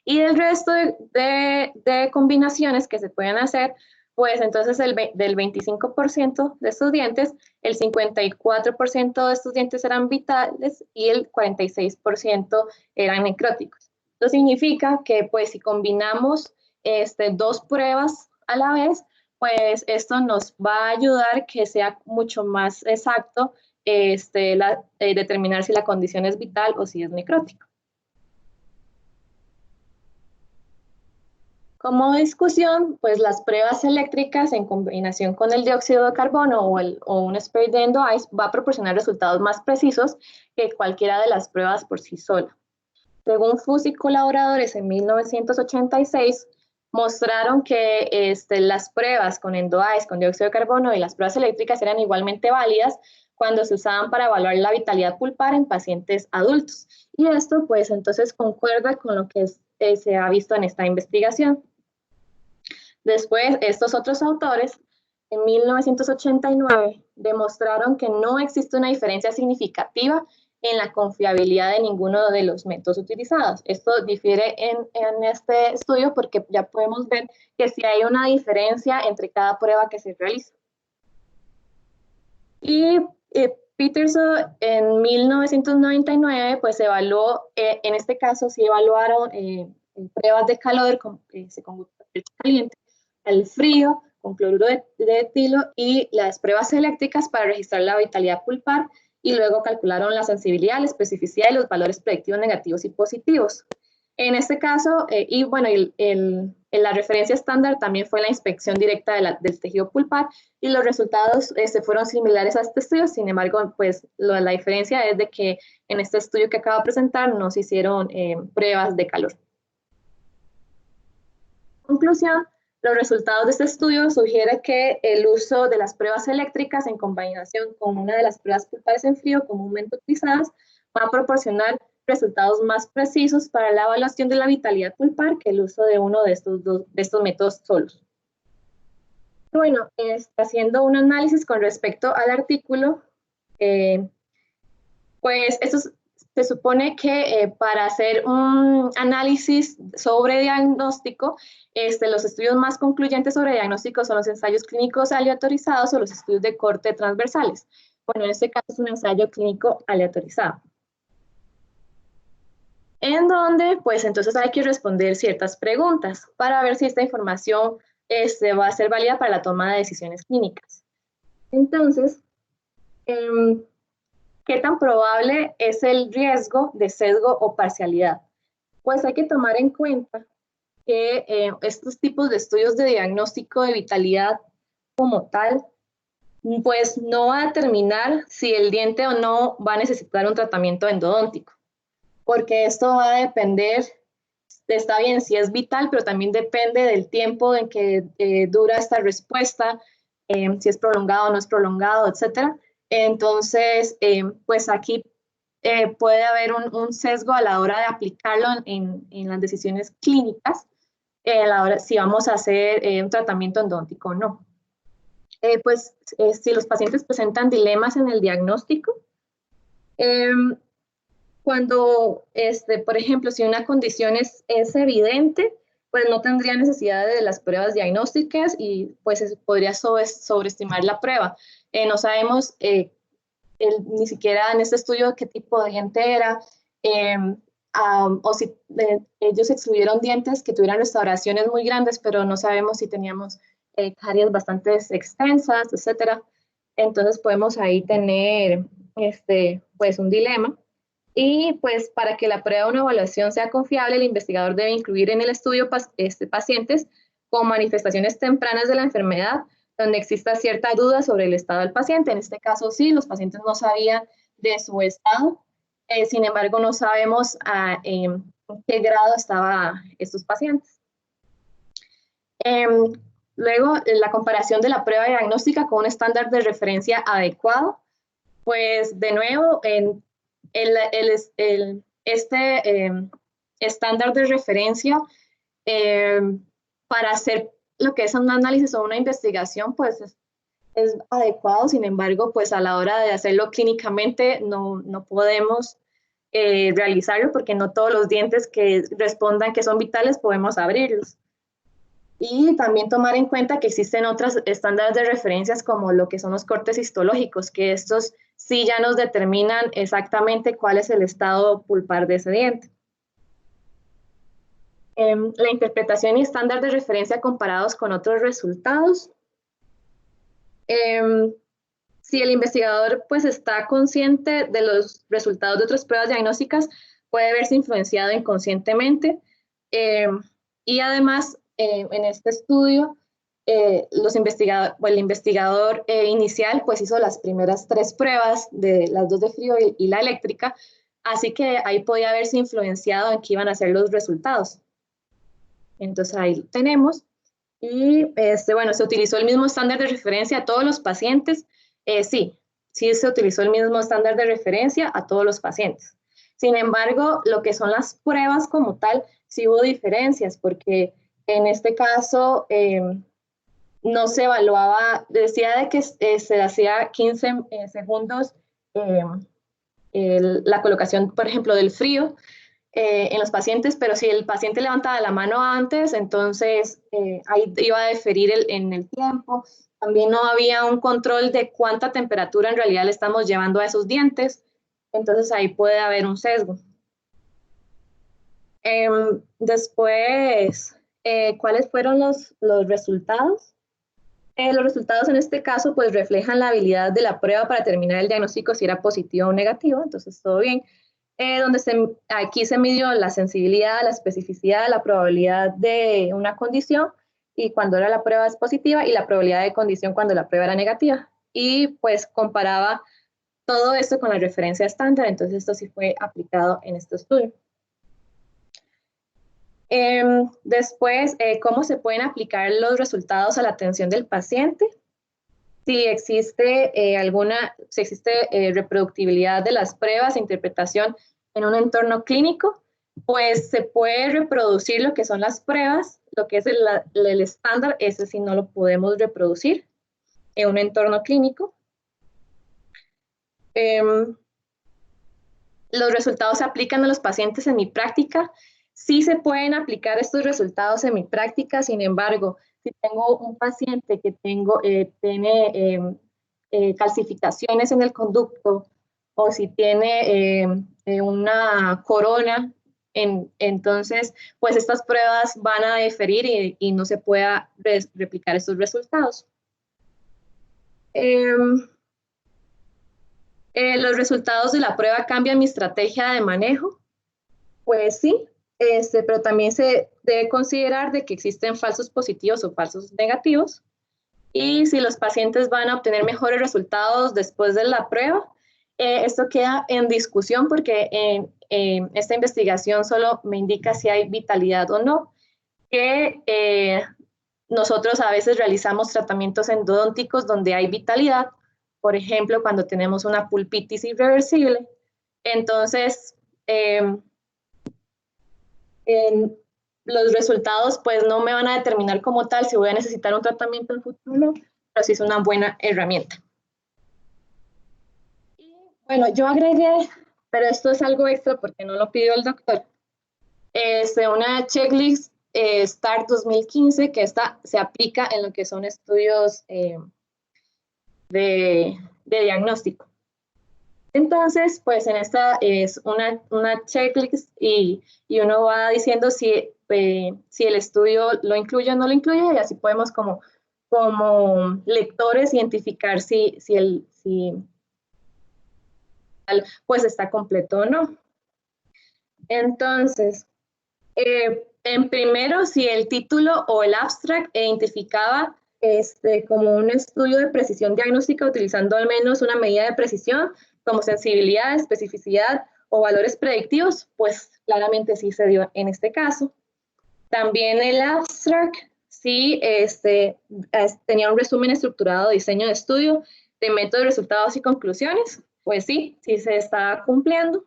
Y el resto de combinaciones que se pueden hacer, pues entonces del 25% de estos dientes, el 54% de estos dientes eran vitales y el 46% eran necróticos. Esto significa que pues si combinamos 2 pruebas a la vez, pues esto nos va a ayudar que sea mucho más exacto determinar si la condición es vital o si es necrótica. Como discusión, pues las pruebas eléctricas en combinación con el dióxido de carbono o un spray de ENDO-EYES va a proporcionar resultados más precisos que cualquiera de las pruebas por sí sola. Según Fuss y colaboradores en 1986, mostraron que las pruebas con ENDO-EYES, con dióxido de carbono y las pruebas eléctricas eran igualmente válidas cuando se usaban para evaluar la vitalidad pulpar en pacientes adultos. Y esto pues entonces concuerda con lo que se ha visto en esta investigación. Después, estos otros autores, en 1989, demostraron que no existe una diferencia significativa en la confiabilidad de ninguno de los métodos utilizados. Esto difiere en este estudio porque ya podemos ver que sí hay una diferencia entre cada prueba que se realiza. Y Peterson en 1999 pues evaluó, en este caso sí evaluaron pruebas de calor con caliente, al frío con cloruro de etilo y las pruebas eléctricas para registrar la vitalidad pulpar y luego calcularon la sensibilidad, la especificidad y los valores predictivos negativos y positivos. En este caso, la referencia estándar también fue la inspección directa del tejido pulpar y los resultados fueron similares a este estudio. Sin embargo, pues la diferencia es de que en este estudio que acabo de presentar no se hicieron pruebas de calor. Conclusión, los resultados de este estudio sugieren que el uso de las pruebas eléctricas en combinación con una de las pruebas pulpares en frío comúnmente utilizadas va a proporcionar resultados más precisos para la evaluación de la vitalidad pulpar que el uso de uno de estos métodos solos. Bueno, haciendo un análisis con respecto al artículo, pues esto se supone que para hacer un análisis sobre diagnóstico, los estudios más concluyentes sobre diagnóstico son los ensayos clínicos aleatorizados o los estudios de corte transversales. Bueno, en este caso es un ensayo clínico aleatorizado, en donde pues entonces hay que responder ciertas preguntas para ver si esta información va a ser válida para la toma de decisiones clínicas. Entonces, ¿qué tan probable es el riesgo de sesgo o parcialidad? Pues hay que tomar en cuenta que estos tipos de estudios de diagnóstico de vitalidad como tal, pues no va a determinar si el diente o no va a necesitar un tratamiento endodóntico, porque esto va a depender está bien, sí es vital, pero también depende del tiempo en que dura esta respuesta, si es prolongado o no es prolongado, etcétera. Entonces, pues aquí puede haber un sesgo a la hora de aplicarlo en las decisiones clínicas, a la hora si vamos a hacer un tratamiento endodóntico o no. Si los pacientes presentan dilemas en el diagnóstico, cuando, por ejemplo, si una condición es evidente, pues no tendría necesidad de las pruebas diagnósticas y pues podría sobreestimar la prueba. No sabemos ni siquiera en este estudio qué tipo de diente era, o si ellos excluyeron dientes que tuvieran restauraciones muy grandes, pero no sabemos si teníamos caries bastante extensas, etcétera. Entonces podemos ahí tener pues un dilema. Y pues para que la prueba o una evaluación sea confiable, el investigador debe incluir en el estudio pacientes con manifestaciones tempranas de la enfermedad, donde exista cierta duda sobre el estado del paciente. En este caso, sí, los pacientes no sabían de su estado, sin embargo, no sabemos en qué grado estaban estos pacientes. Luego, la comparación de la prueba diagnóstica con un estándar de referencia adecuado. Pues, de nuevo, estándar de referencia para hacer lo que es un análisis o una investigación, pues es adecuado. Sin embargo, pues a la hora de hacerlo clínicamente no podemos realizarlo porque no todos los dientes que respondan que son vitales podemos abrirlos. Y también tomar en cuenta que existen otros estándares de referencias como lo que son los cortes histológicos, que estos sí ya nos determinan exactamente cuál es el estado pulpar de ese diente. La interpretación y estándar de referencia comparados con otros resultados. Si el investigador pues está consciente de los resultados de otras pruebas diagnósticas, puede verse influenciado inconscientemente. Y además, en este estudio, el investigador inicial pues hizo las primeras 3 pruebas, de las 2 de frío y la eléctrica, así que ahí podía haberse influenciado en qué iban a ser los resultados. Entonces ahí lo tenemos. Y bueno, se utilizó el mismo estándar de referencia a todos los pacientes. Sí se utilizó el mismo estándar de referencia a todos los pacientes. Sin embargo, lo que son las pruebas como tal, sí hubo diferencias, porque en este caso no se evaluaba, decía de que se hacía 15 segundos la colocación, por ejemplo, del frío en los pacientes, pero si el paciente levantaba la mano antes, entonces ahí iba a diferir en el tiempo. También no había un control de cuánta temperatura en realidad le estamos llevando a esos dientes, entonces ahí puede haber un sesgo. Después, ¿cuáles fueron los resultados? Los resultados en este caso pues reflejan la habilidad de la prueba para determinar el diagnóstico si era positivo o negativo, entonces todo bien. Aquí se midió la sensibilidad, la especificidad, la probabilidad de una condición y cuando era la prueba es positiva y la probabilidad de condición cuando la prueba era negativa. Y pues comparaba todo esto con la referencia estándar, entonces esto sí fue aplicado en este estudio. Después, ¿cómo se pueden aplicar los resultados a la atención del paciente? Si existe reproductibilidad de las pruebas e interpretación en un entorno clínico, pues se puede reproducir lo que son las pruebas, lo que es el estándar, ese sí no lo podemos reproducir en un entorno clínico. Los resultados se aplican a los pacientes en mi práctica. Sí se pueden aplicar estos resultados en mi práctica, sin embargo, si tengo un paciente que tiene calcificaciones en el conducto o si tiene una corona, entonces pues estas pruebas van a diferir y no se pueda replicar estos resultados. ¿Los resultados de la prueba cambian mi estrategia de manejo? Pues sí. Pero también se debe considerar de que existen falsos positivos o falsos negativos y si los pacientes van a obtener mejores resultados después de la prueba, esto queda en discusión porque esta investigación solo me indica si hay vitalidad o no, que nosotros a veces realizamos tratamientos endodónticos donde hay vitalidad, por ejemplo, cuando tenemos una pulpitis irreversible. Entonces, los resultados pues no me van a determinar como tal si voy a necesitar un tratamiento en el futuro o no, pero sí es una buena herramienta. Y, bueno, yo agregué, pero esto es algo extra porque no lo pidió el doctor, una checklist START 2015, que esta se aplica en lo que son estudios de diagnóstico. Entonces, pues en esta es una checklist y uno va diciendo si el estudio lo incluye o no lo incluye, y así podemos como lectores identificar si pues está completo o no. Entonces, en primero, si el título o el abstract identificaba como un estudio de precisión diagnóstica utilizando al menos una medida de precisión como sensibilidad, especificidad o valores predictivos, pues claramente sí se dio en este caso. También el abstract sí tenía un resumen estructurado de diseño de estudio, de métodos, resultados y conclusiones, pues sí se está cumpliendo.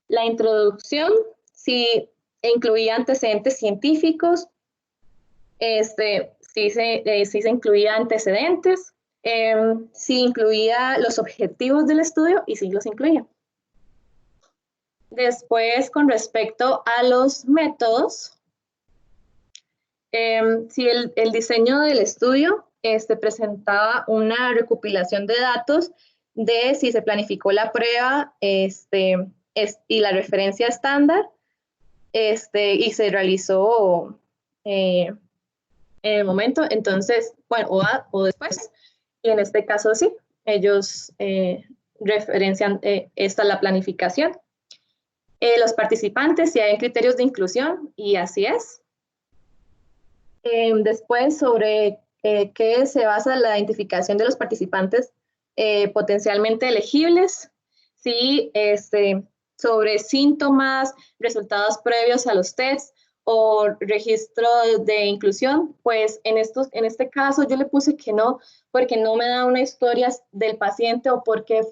La introducción sí incluía antecedentes científicos, sí se incluía antecedentes, sí incluía los objetivos del estudio y sí los incluía. Después, con respecto a los métodos, si el diseño del estudio presentaba una recopilación de datos de si se planificó la prueba y la referencia estándar, y se realizó en el momento, entonces, bueno, o después, y en este caso sí, ellos referencian la planificación. Los participantes, si hay criterios de inclusión, y así es. Después, sobre qué se basa la identificación de los participantes potencialmente elegibles, sí, sobre síntomas, resultados previos a los tests o registro de inclusión, pues en este caso yo le puse que no, porque no me da una historia del paciente o por qué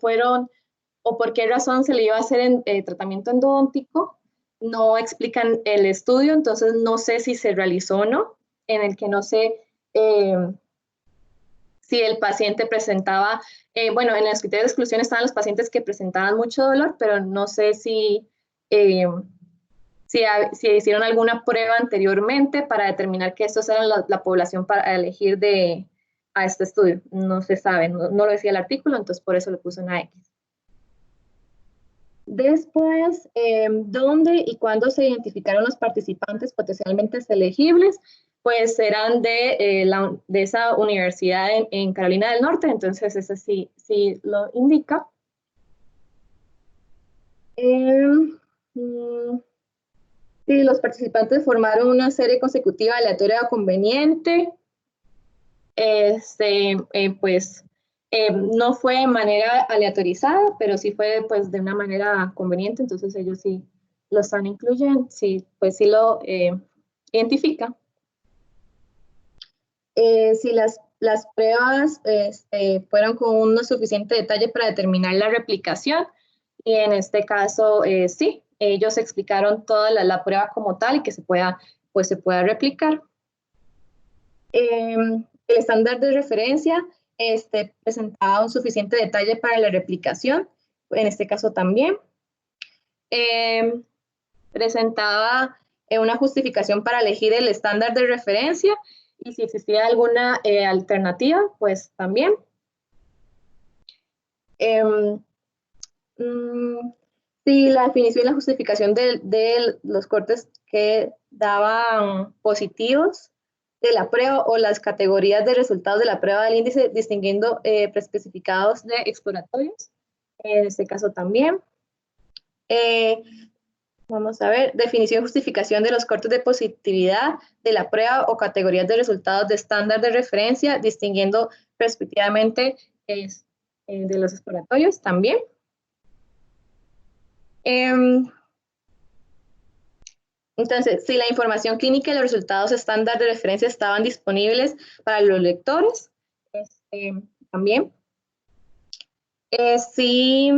razón se le iba a hacer tratamiento endodóntico. No explican el estudio, entonces no sé si se realizó o no, en el que no sé si el paciente presentaba, bueno, en los criterios de exclusión estaban los pacientes que presentaban mucho dolor, pero no sé si hicieron alguna prueba anteriormente para determinar que estos eran la población para elegir a este estudio. No se sabe, no lo decía el artículo, entonces por eso le puse una X. Después, ¿dónde y cuándo se identificaron los participantes potencialmente elegibles? Pues eran de esa universidad en Carolina del Norte, entonces eso sí lo indica. Sí, los participantes formaron una serie consecutiva aleatoria o conveniente. Pues no fue de manera aleatorizada, pero sí fue pues de una manera conveniente, entonces ellos sí lo están incluyendo, sí, pues sí lo identifica. Si las pruebas fueron con un suficiente detalle para determinar la replicación, y en este caso sí, ellos explicaron toda la prueba como tal y que se pueda replicar. El estándar de referencia presentaba un suficiente detalle para la replicación, en este caso también. Presentaba una justificación para elegir el estándar de referencia y si existía alguna alternativa, pues también. Sí, la definición y la justificación de los cortes que daban positivos de la prueba o las categorías de resultados de la prueba del índice, distinguiendo preespecificados de exploratorios, en este caso también. Vamos a ver, definición y justificación de los cortes de positividad de la prueba o categorías de resultados de estándar de referencia, distinguiendo respectivamente de los exploratorios también. Entonces, si la información clínica y los resultados estándar de referencia estaban disponibles para los lectores, también. Si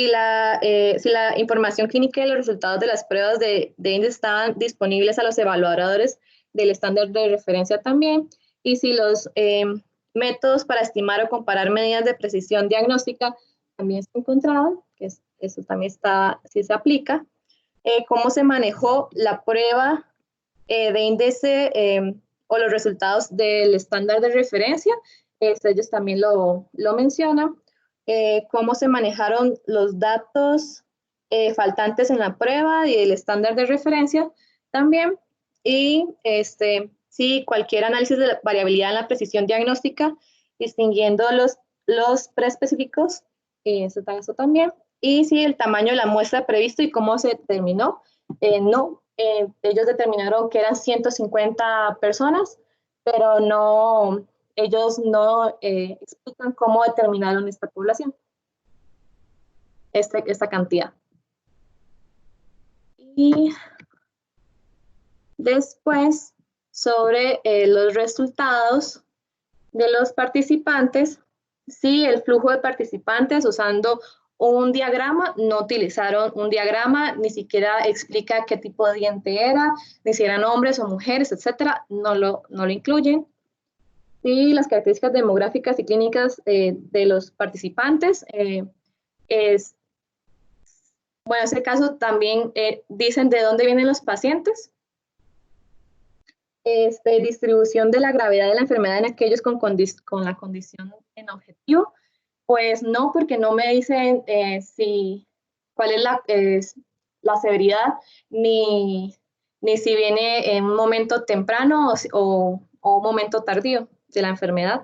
la información clínica y los resultados de las pruebas de índice estaban disponibles a los evaluadores del estándar de referencia también, y si los métodos para estimar o comparar medidas de precisión diagnóstica también se encontraban, que eso también sí se aplica, cómo se manejó la prueba de índice o los resultados del estándar de referencia, ellos también lo mencionan. Cómo se manejaron los datos faltantes en la prueba y el estándar de referencia también, y sí, cualquier análisis de la variabilidad en la precisión diagnóstica, distinguiendo los preespecíficos, en este caso también, y sí, el tamaño de la muestra previsto y cómo se determinó. Ellos determinaron que eran 150 personas, pero ellos no explican cómo determinaron esta población, esta cantidad. Y después, sobre los resultados de los participantes, sí, el flujo de participantes usando un diagrama, no utilizaron un diagrama, ni siquiera explica qué tipo de diente era, ni si eran hombres o mujeres, etcétera, no lo incluyen. Y las características demográficas y clínicas de los participantes. Bueno, en este caso también dicen de dónde vienen los pacientes. Distribución de la gravedad de la enfermedad en aquellos con la condición en objetivo. Pues no, porque no me dicen cuál es la severidad, ni si viene en un momento temprano o un momento tardío de la enfermedad.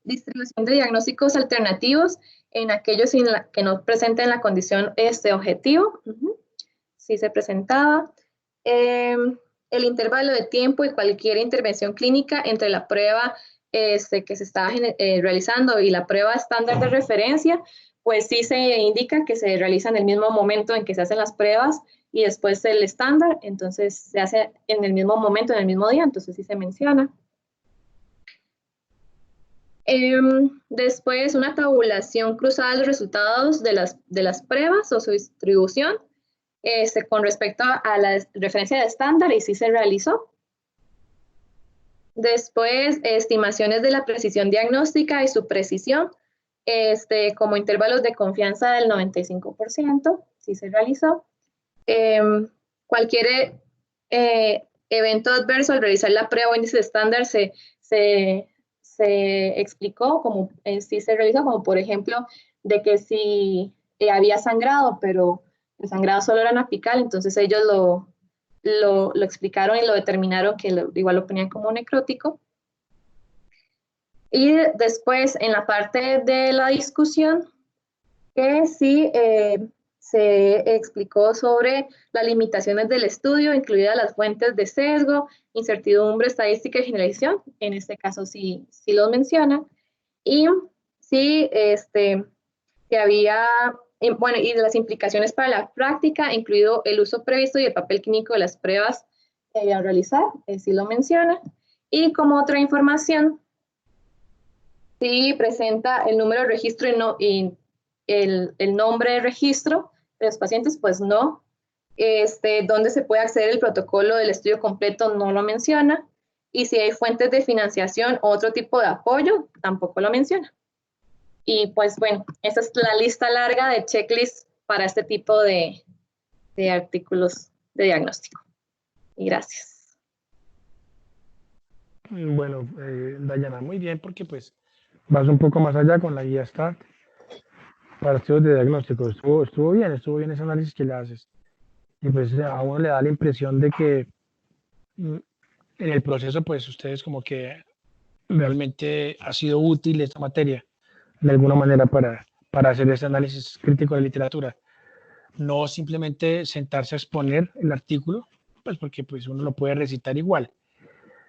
Distribución de diagnósticos alternativos en aquellos que no presenten la condición objetivo. Sí se presentaba. El intervalo de tiempo y cualquier intervención clínica entre la prueba que se estaba realizando y la prueba estándar de referencia, pues sí se indica que se realiza en el mismo momento en que se hacen las pruebas y después el estándar, entonces se hace en el mismo momento, en el mismo día, entonces sí se menciona. Después una tabulación cruzada de los resultados de las pruebas o su distribución con respecto a la referencia de estándar, y sí se realizó. Después, estimaciones de la precisión diagnóstica y su precisión, como intervalos de confianza del 95%, sí se realizó. Cualquier evento adverso al realizar la prueba o índice estándar se explicó, como sí se realizó, como por ejemplo, de que si había sangrado, pero el sangrado solo era apical, entonces ellos lo explicaron y lo determinaron que igual lo ponían como necrótico. Y después, en la parte de la discusión, que sí se explicó sobre las limitaciones del estudio, incluidas las fuentes de sesgo, incertidumbre, estadística y generalización. En este caso sí lo menciona. Y sí, que había, bueno, y de las implicaciones para la práctica, incluido el uso previsto y el papel clínico de las pruebas a realizar, sí lo menciona. Y como otra información, sí presenta el número de registro y el nombre de registro de los pacientes, pues no. Dónde se puede acceder el protocolo del estudio completo, no lo menciona. Y si hay fuentes de financiación o otro tipo de apoyo, tampoco lo menciona. Y pues bueno, esa es la lista larga de checklists para este tipo de artículos de diagnóstico. Y gracias. Bueno, Dayana, muy bien, porque pues vas un poco más allá con la guía START para estudios de diagnóstico. Estuvo bien ese análisis que le haces. Y pues a uno le da la impresión de que en el proceso pues ustedes como que realmente ha sido útil esta materia de alguna manera para hacer ese análisis crítico de literatura. No simplemente sentarse a exponer el artículo, pues porque pues uno lo puede recitar igual,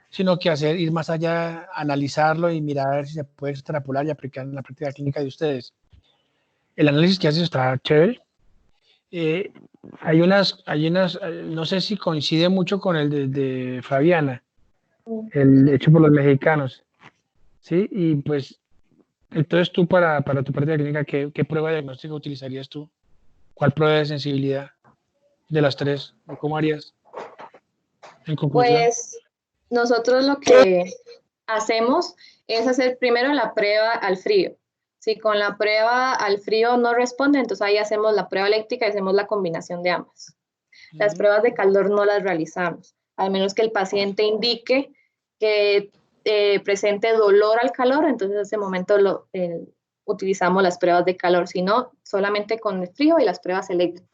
sino que ir más allá, analizarlo y mirar a ver si se puede extrapolar y aplicar en la práctica clínica de ustedes. El análisis que haces está chévere. Hay unas, no sé si coincide mucho con el de Fabiana, el hecho por los mexicanos, ¿sí? Y pues, entonces tú para tu práctica clínica, ¿qué prueba diagnóstica utilizarías tú? ¿Cuál prueba de sensibilidad de las tres? ¿O cómo harías? En conclusión. Pues nosotros lo que hacemos es hacer primero la prueba al frío. Si con la prueba al frío no responde, entonces ahí hacemos la prueba eléctrica y hacemos la combinación de ambas. Las pruebas de calor no las realizamos, al menos que el paciente indique que presente dolor al calor, entonces en ese momento utilizamos las pruebas de calor, si no, solamente con el frío y las pruebas eléctricas.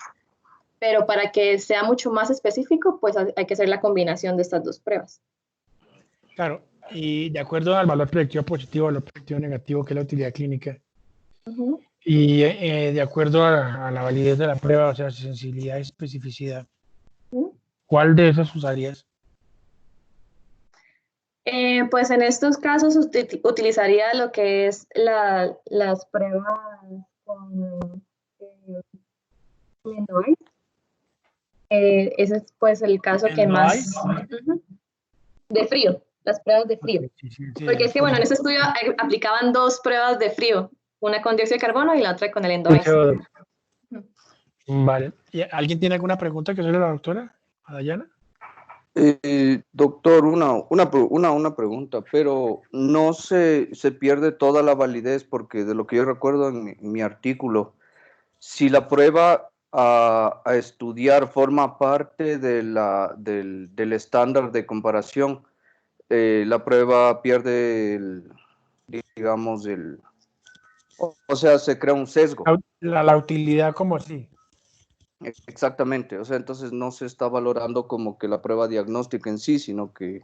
Pero para que sea mucho más específico, pues hay que hacer la combinación de estas dos pruebas. Claro, y de acuerdo al valor predictivo positivo, valor predictivo negativo, que es la utilidad clínica, y de acuerdo a la validez de la prueba, o sea, sensibilidad y especificidad, ¿cuál de esas usarías? Pues en estos casos utilizaría lo que es las pruebas con Lenoir. Ese es pues el caso que más de frío, las pruebas de frío. Porque es que bueno, en ese estudio aplicaban dos pruebas de frío, una con dióxido de carbono y la otra con el Endoice. Vale. ¿Y alguien tiene alguna pregunta que hacerle a la doctora, a Dayana? Doctor, una pregunta, pero no se pierde toda la validez porque de lo que yo recuerdo en mi artículo, si la prueba a estudiar forma parte del estándar de comparación, la prueba pierde digamos, o sea, se crea un sesgo. La utilidad como sí. Exactamente, o sea, entonces no se está valorando como que la prueba diagnóstica en sí, sino que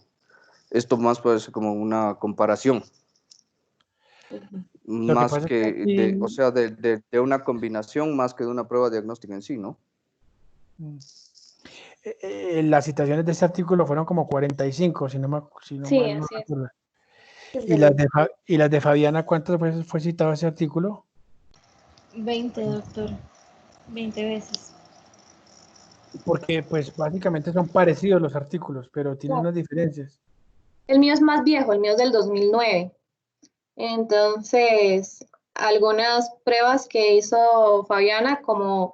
esto más puede ser como una comparación, Lo que más pasa es que que o sea, de una combinación más que de una prueba diagnóstica en sí, ¿no? Las citaciones de este artículo fueron como 45, si no Sí, mal no así es. recuerdo. ¿Y las de Fabiana, cuántas veces fue citado ese artículo? 20, doctor. 20 veces. Porque pues básicamente son parecidos los artículos, pero tienen Claro. unas diferencias. El mío es más viejo, el mío es del 2009. Entonces, algunas pruebas que hizo Fabiana, como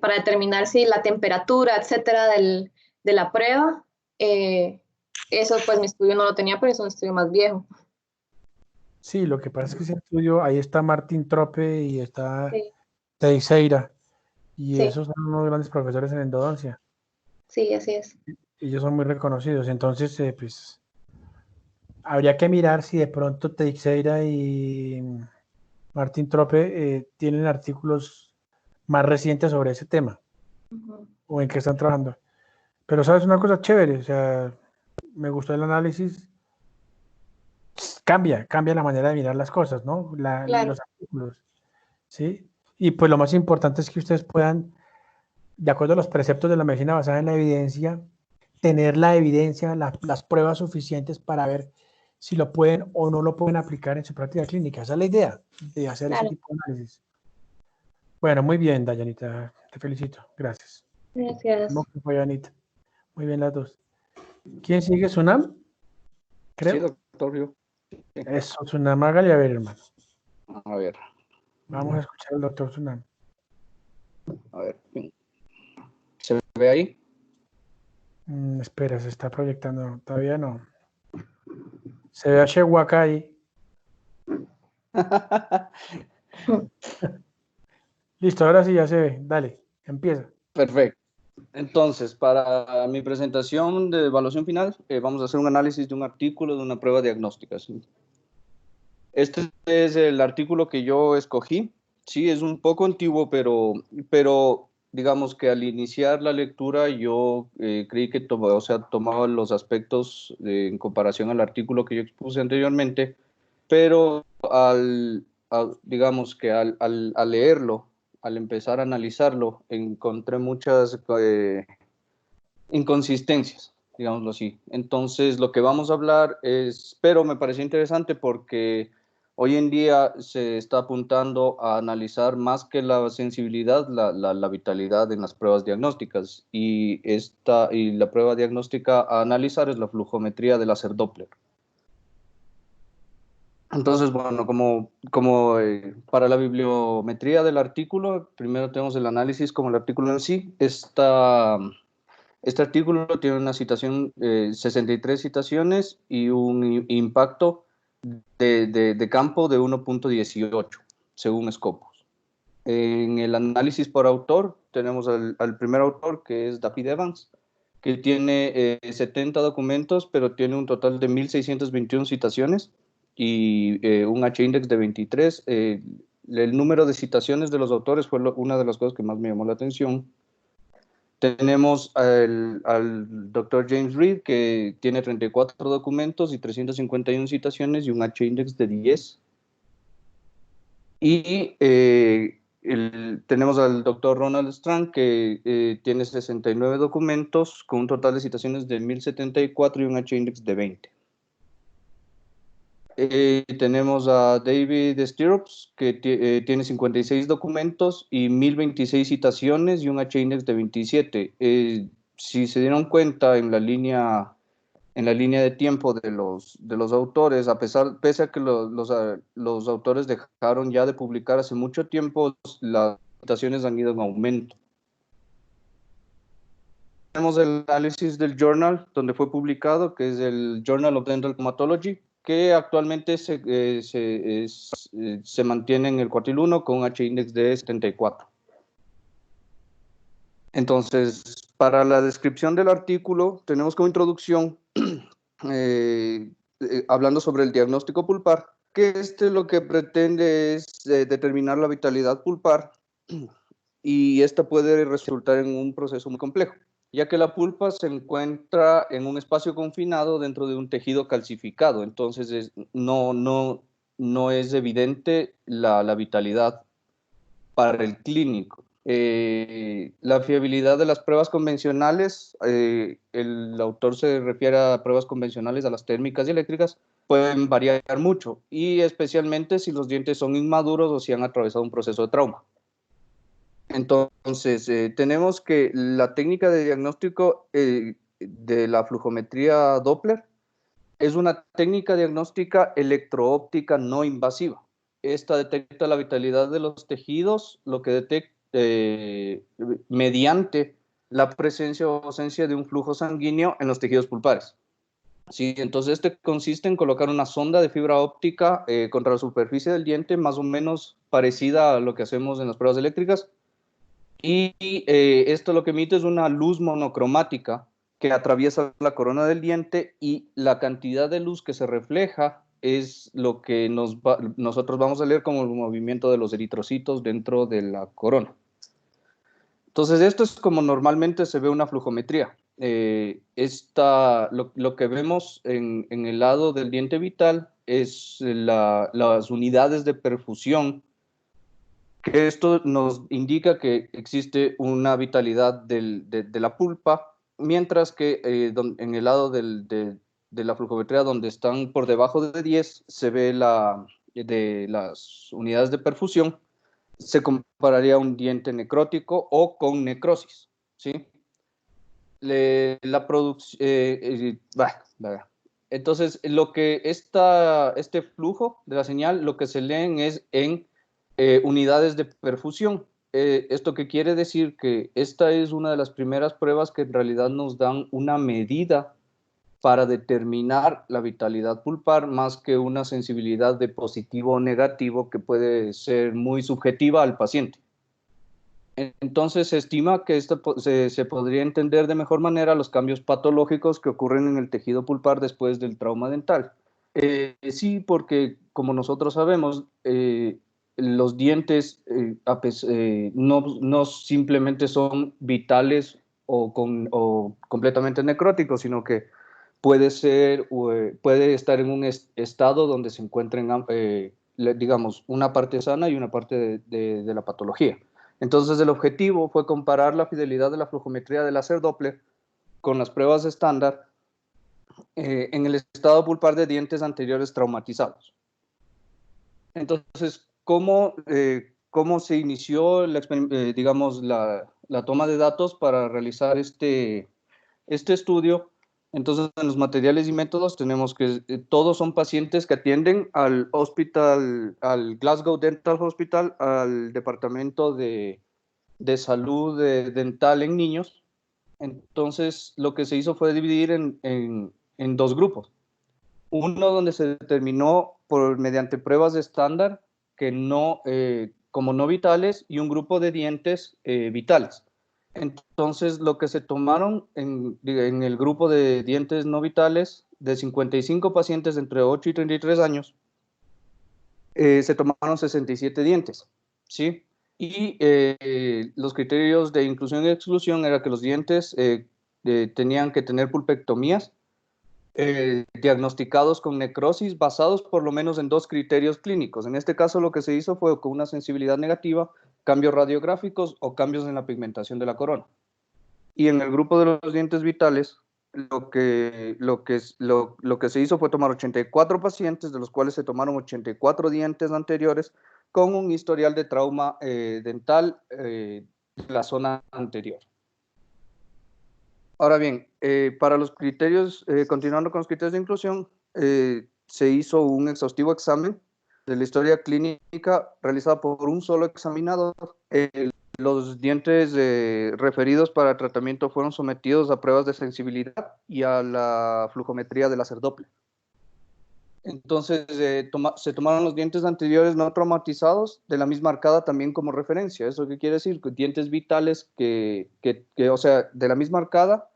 para determinar si la temperatura, etcétera, de la prueba, eso pues mi estudio no lo tenía, pero es un estudio más viejo. Sí, lo que pasa es que ese estudio, ahí está Martín Trope y está Sí, Teixeira, y sí, esos son unos grandes profesores en endodoncia. sí, así es. Ellos son muy reconocidos, entonces pues habría que mirar si de pronto Teixeira y Martín Trope tienen artículos más recientes sobre ese tema, o en qué están trabajando. Pero sabes una cosa chévere, o sea, me gustó el análisis, cambia la manera de mirar las cosas, ¿no? Claro. Los artículos, ¿sí? Y pues lo más importante es que ustedes puedan, de acuerdo a los preceptos de la medicina basada en la evidencia, tener la evidencia, las pruebas suficientes para ver si lo pueden o no lo pueden aplicar en su práctica clínica. Esa es la idea de hacer ese Claro. tipo de análisis. Bueno, muy bien, Dayanita, te felicito, gracias. Gracias. ¿Cómo fue, Dayanita? Muy bien las dos. ¿Quién sigue? ¿Sunam? Creo. Sí, doctor, yo. Eso, Sunam, hágale a ver, hermano. A ver. Vamos a escuchar al doctor Sunam. A ver. ¿Se ve ahí? Espera, se está proyectando. Todavía no. Se ve a Shehuaca ahí. Listo, ahora sí ya se ve. Dale, empieza. Perfecto. Entonces, para mi presentación de evaluación final, vamos a hacer un análisis de un artículo de una prueba diagnóstica, ¿sí? Este es el artículo que yo escogí. Sí, es un poco antiguo, pero digamos que al iniciar la lectura yo creí que tomaba los aspectos en comparación al artículo que yo expuse anteriormente, pero digamos que al leerlo, al empezar a analizarlo, encontré muchas inconsistencias. digámoslo así. Entonces, lo que vamos a hablar es, pero me pareció interesante porque hoy en día se está apuntando a analizar más que la sensibilidad, la vitalidad en las pruebas diagnósticas. Y la prueba diagnóstica a analizar es la flujometría de láser Doppler. Entonces, bueno, para la bibliometría del artículo, primero tenemos el análisis como el artículo en sí. Este artículo tiene una citación, 63 citaciones y un impacto de campo de 1.18, según Scopus. En el análisis por autor, tenemos al primer autor, que es David Evans, que tiene 70 documentos, pero tiene un total de 1.621 citaciones y un H-index de 23. El número de citaciones de los autores fue una de las cosas que más me llamó la atención. Tenemos al Dr. James Reed, que tiene 34 documentos y 351 citaciones y un H-index de 10. Y tenemos al Dr. Ronald Strand, que tiene 69 documentos con un total de citaciones de 1.074 y un H-index de 20. Tenemos a David Stirrups, que tiene 56 documentos y 1.026 citaciones y un H-index de 27. Si se dieron cuenta en la línea de tiempo de los autores, pese a que los autores dejaron ya de publicar hace mucho tiempo, las citaciones han ido en aumento. Tenemos el análisis del journal donde fue publicado, que es el Journal of Dental Traumatology, que actualmente se mantiene en el cuartil 1 con un H-index de 74. Entonces, para la descripción del artículo, tenemos como introducción, hablando sobre el diagnóstico pulpar, que lo que pretende es determinar la vitalidad pulpar, y esta puede resultar en un proceso muy complejo, ya que la pulpa se encuentra en un espacio confinado dentro de un tejido calcificado. Entonces no es evidente la vitalidad para el clínico. La fiabilidad de las pruebas convencionales, el autor se refiere a pruebas convencionales, a las térmicas y eléctricas, pueden variar mucho, y especialmente si los dientes son inmaduros o si han atravesado un proceso de trauma. Entonces, tenemos que la técnica de diagnóstico de la flujometría Doppler es una técnica diagnóstica electroóptica no invasiva. Esta detecta la vitalidad de los tejidos, lo que detecta mediante la presencia o ausencia de un flujo sanguíneo en los tejidos pulpares. Sí, entonces consiste en colocar una sonda de fibra óptica contra la superficie del diente, más o menos parecida a lo que hacemos en las pruebas eléctricas. Y esto lo que emite es una luz monocromática que atraviesa la corona del diente, y la cantidad de luz que se refleja es lo que nosotros vamos a leer como el movimiento de los eritrocitos dentro de la corona. Entonces, esto es como normalmente se ve una flujometría. Lo que vemos en el lado del diente vital es las unidades de perfusión, que esto nos indica que existe una vitalidad de la pulpa, mientras que en el lado de la flujometría, donde están por debajo de 10, se ve de las unidades de perfusión, se compararía a un diente necrótico o con necrosis, ¿sí? Entonces, lo que este flujo de la señal, lo que se leen es en unidades de perfusión. Esto que quiere decir que esta es una de las primeras pruebas que en realidad nos dan una medida para determinar la vitalidad pulpar, más que una sensibilidad de positivo o negativo que puede ser muy subjetiva al paciente. Entonces se estima que se podría entender de mejor manera los cambios patológicos que ocurren en el tejido pulpar después del trauma dental. Sí, porque como nosotros sabemos, los dientes no simplemente son vitales o completamente necróticos, sino que puede estar en un estado donde se encuentren, digamos, una parte sana y una parte de la patología. Entonces, el objetivo fue comparar la fidelidad de la flujometría de láser Doppler con las pruebas estándar en el estado pulpar de dientes anteriores traumatizados. Entonces, ¿cómo se inició digamos, la toma de datos para realizar este estudio? Entonces, en los materiales y métodos tenemos que todos son pacientes que atienden al Glasgow Dental Hospital, al Departamento de Salud Dental en Niños. Entonces, lo que se hizo fue dividir en dos grupos. Uno donde se determinó mediante pruebas de estándar que como no vitales, y un grupo de dientes vitales. Entonces, lo que se tomaron en el grupo de dientes no vitales, de 55 pacientes entre 8 y 33 años, se tomaron 67 dientes, ¿sí? Y los criterios de inclusión y exclusión era que los dientes tenían que tener pulpectomías, diagnosticados con necrosis, basados por lo menos en dos criterios clínicos. En este caso, lo que se hizo fue con una sensibilidad negativa, cambios radiográficos o cambios en la pigmentación de la corona. Y en el grupo de los dientes vitales, lo que se hizo fue tomar 84 pacientes, de los cuales se tomaron 84 dientes anteriores con un historial de trauma dental de la zona anterior. Ahora bien, para los criterios, continuando con los criterios de inclusión, se hizo un exhaustivo examen de la historia clínica realizada por un solo examinador. Los dientes referidos para tratamiento fueron sometidos a pruebas de sensibilidad y a la flujometría de láser Doppler. Entonces, se tomaron los dientes anteriores no traumatizados de la misma arcada también como referencia. ¿Eso qué quiere decir? Que dientes vitales o sea, de la misma arcada,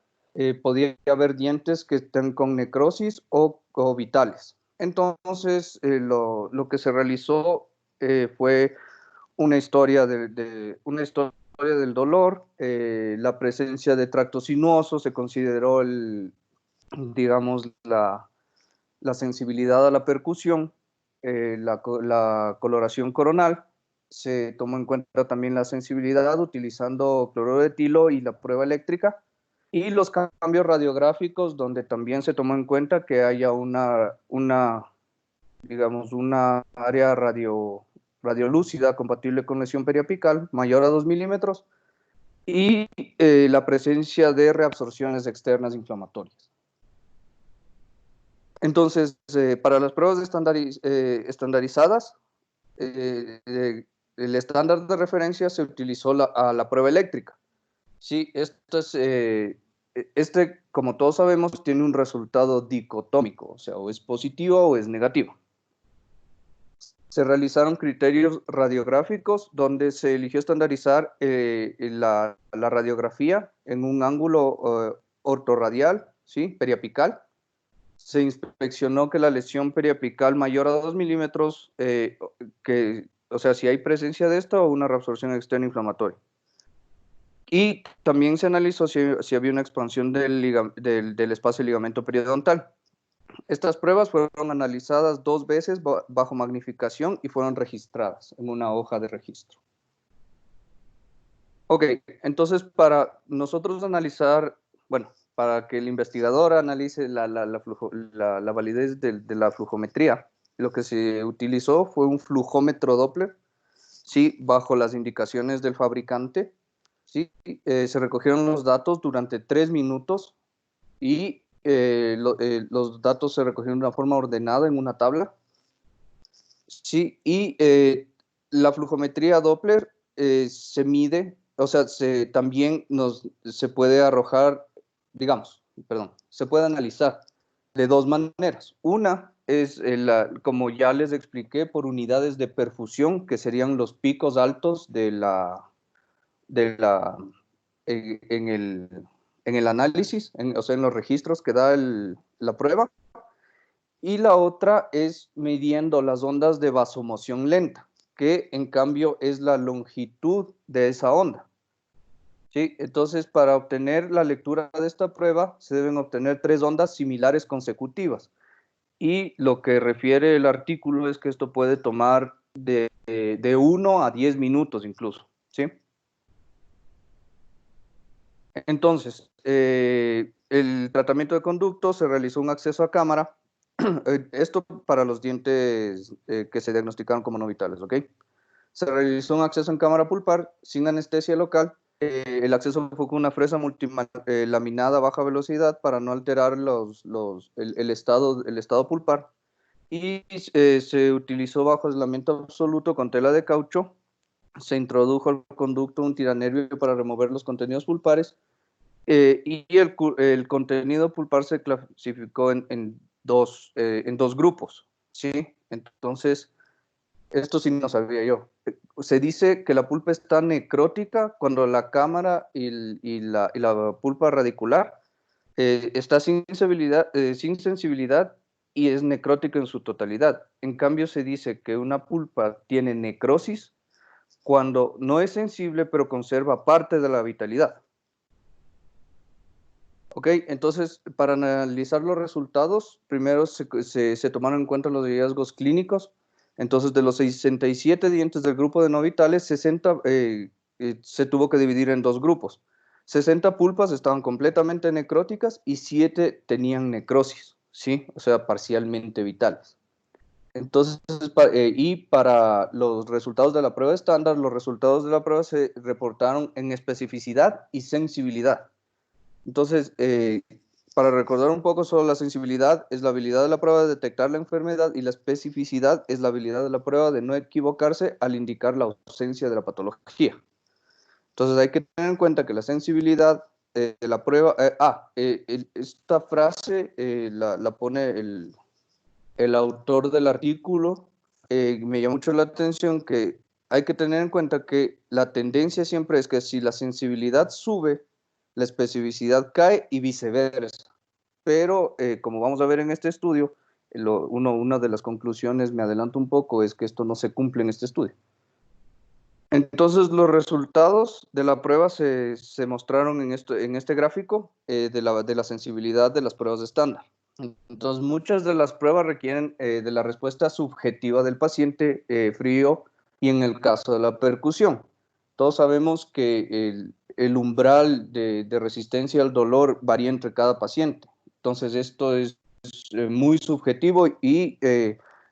podía haber dientes que estén con necrosis o vitales. Entonces, lo que se realizó fue una historia del dolor, la presencia de tracto sinuoso, se consideró digamos, la sensibilidad a la percusión, la coloración coronal, se tomó en cuenta también la sensibilidad utilizando cloruro de etilo y la prueba eléctrica, y los cambios radiográficos, donde también se tomó en cuenta que haya digamos, una área radiolúcida compatible con lesión periapical mayor a 2 milímetros, y la presencia de reabsorciones externas inflamatorias. Entonces, para las pruebas estandarizadas, el estándar de referencia se utilizó la prueba eléctrica. Sí, como todos sabemos, tiene un resultado dicotómico, o sea, o es positivo o es negativo. Se realizaron criterios radiográficos donde se eligió estandarizar la radiografía en un ángulo ortorradial, ¿sí? Periapical. Se inspeccionó que la lesión periapical mayor a 2 milímetros, o sea, si hay presencia de esto o una reabsorción externa inflamatoria. Y también se analizó si había una expansión del espacio del ligamento periodontal. Estas pruebas fueron analizadas 2 veces bajo magnificación y fueron registradas en una hoja de registro. Ok, entonces para nosotros analizar, bueno, para que el investigador analice la validez de la flujometría, lo que se utilizó fue un flujómetro Doppler, ¿sí? Bajo las indicaciones del fabricante, ¿sí? Se recogieron los datos durante 3 minutos y los datos se recogieron de una forma ordenada en una tabla, ¿sí? Y la flujometría Doppler se mide, o sea, también se puede arrojar, se puede analizar de 2 maneras. Una es, como ya les expliqué, por unidades de perfusión, que serían los picos altos en el análisis, o sea, en los registros que da la prueba. Y la otra es midiendo las ondas de vasomoción lenta, que en cambio es la longitud de esa onda. ¿Sí? Entonces, para obtener la lectura de esta prueba, se deben obtener 3 ondas similares consecutivas. Y lo que refiere el artículo es que esto puede tomar de 1 a 10 minutos incluso. ¿Sí? Entonces, el tratamiento de conducto se realizó un acceso a cámara. Esto para los dientes que se diagnosticaron como no vitales, ¿ok? Se realizó un acceso en cámara pulpar sin anestesia local. El acceso fue con una fresa multilaminada a baja velocidad para no alterar el estado pulpar. Y se utilizó bajo aislamiento absoluto con tela de caucho. Se introdujo al conducto un tiranervio para remover los contenidos pulpares. Y el contenido pulpar se clasificó en dos grupos, ¿sí? Entonces, esto sí no sabía yo. Se dice que la pulpa está necrótica cuando la cámara y la pulpa radicular está sin sensibilidad y es necrótica en su totalidad. En cambio, se dice que una pulpa tiene necrosis cuando no es sensible, pero conserva parte de la vitalidad. Ok, entonces, para analizar los resultados, primero se tomaron en cuenta los hallazgos clínicos. Entonces, de los 67 dientes del grupo de no vitales, 60 se tuvo que dividir en dos grupos. 60 pulpas estaban completamente necróticas y 7 tenían necrosis, ¿sí? O sea, parcialmente vitales. Entonces, y para los resultados de la prueba estándar, los resultados de la prueba se reportaron en especificidad y sensibilidad. Entonces, para recordar un poco, solo la sensibilidad es la habilidad de la prueba de detectar la enfermedad y la especificidad es la habilidad de la prueba de no equivocarse al indicar la ausencia de la patología. Entonces, hay que tener en cuenta que la sensibilidad de la prueba... esta frase la pone el autor del artículo. Me llama mucho la atención que hay que tener en cuenta que la tendencia siempre es que si la sensibilidad sube, la especificidad cae y viceversa. Pero como vamos a ver en este estudio, una de las conclusiones, me adelanto un poco, es que esto no se cumple en este estudio. Entonces, los resultados de la prueba se mostraron en este gráfico de la sensibilidad de las pruebas estándar. Entonces, muchas de las pruebas requieren de la respuesta subjetiva del paciente frío y en el caso de la percusión. Todos sabemos que el umbral de resistencia al dolor varía entre cada paciente. Entonces, esto es muy subjetivo y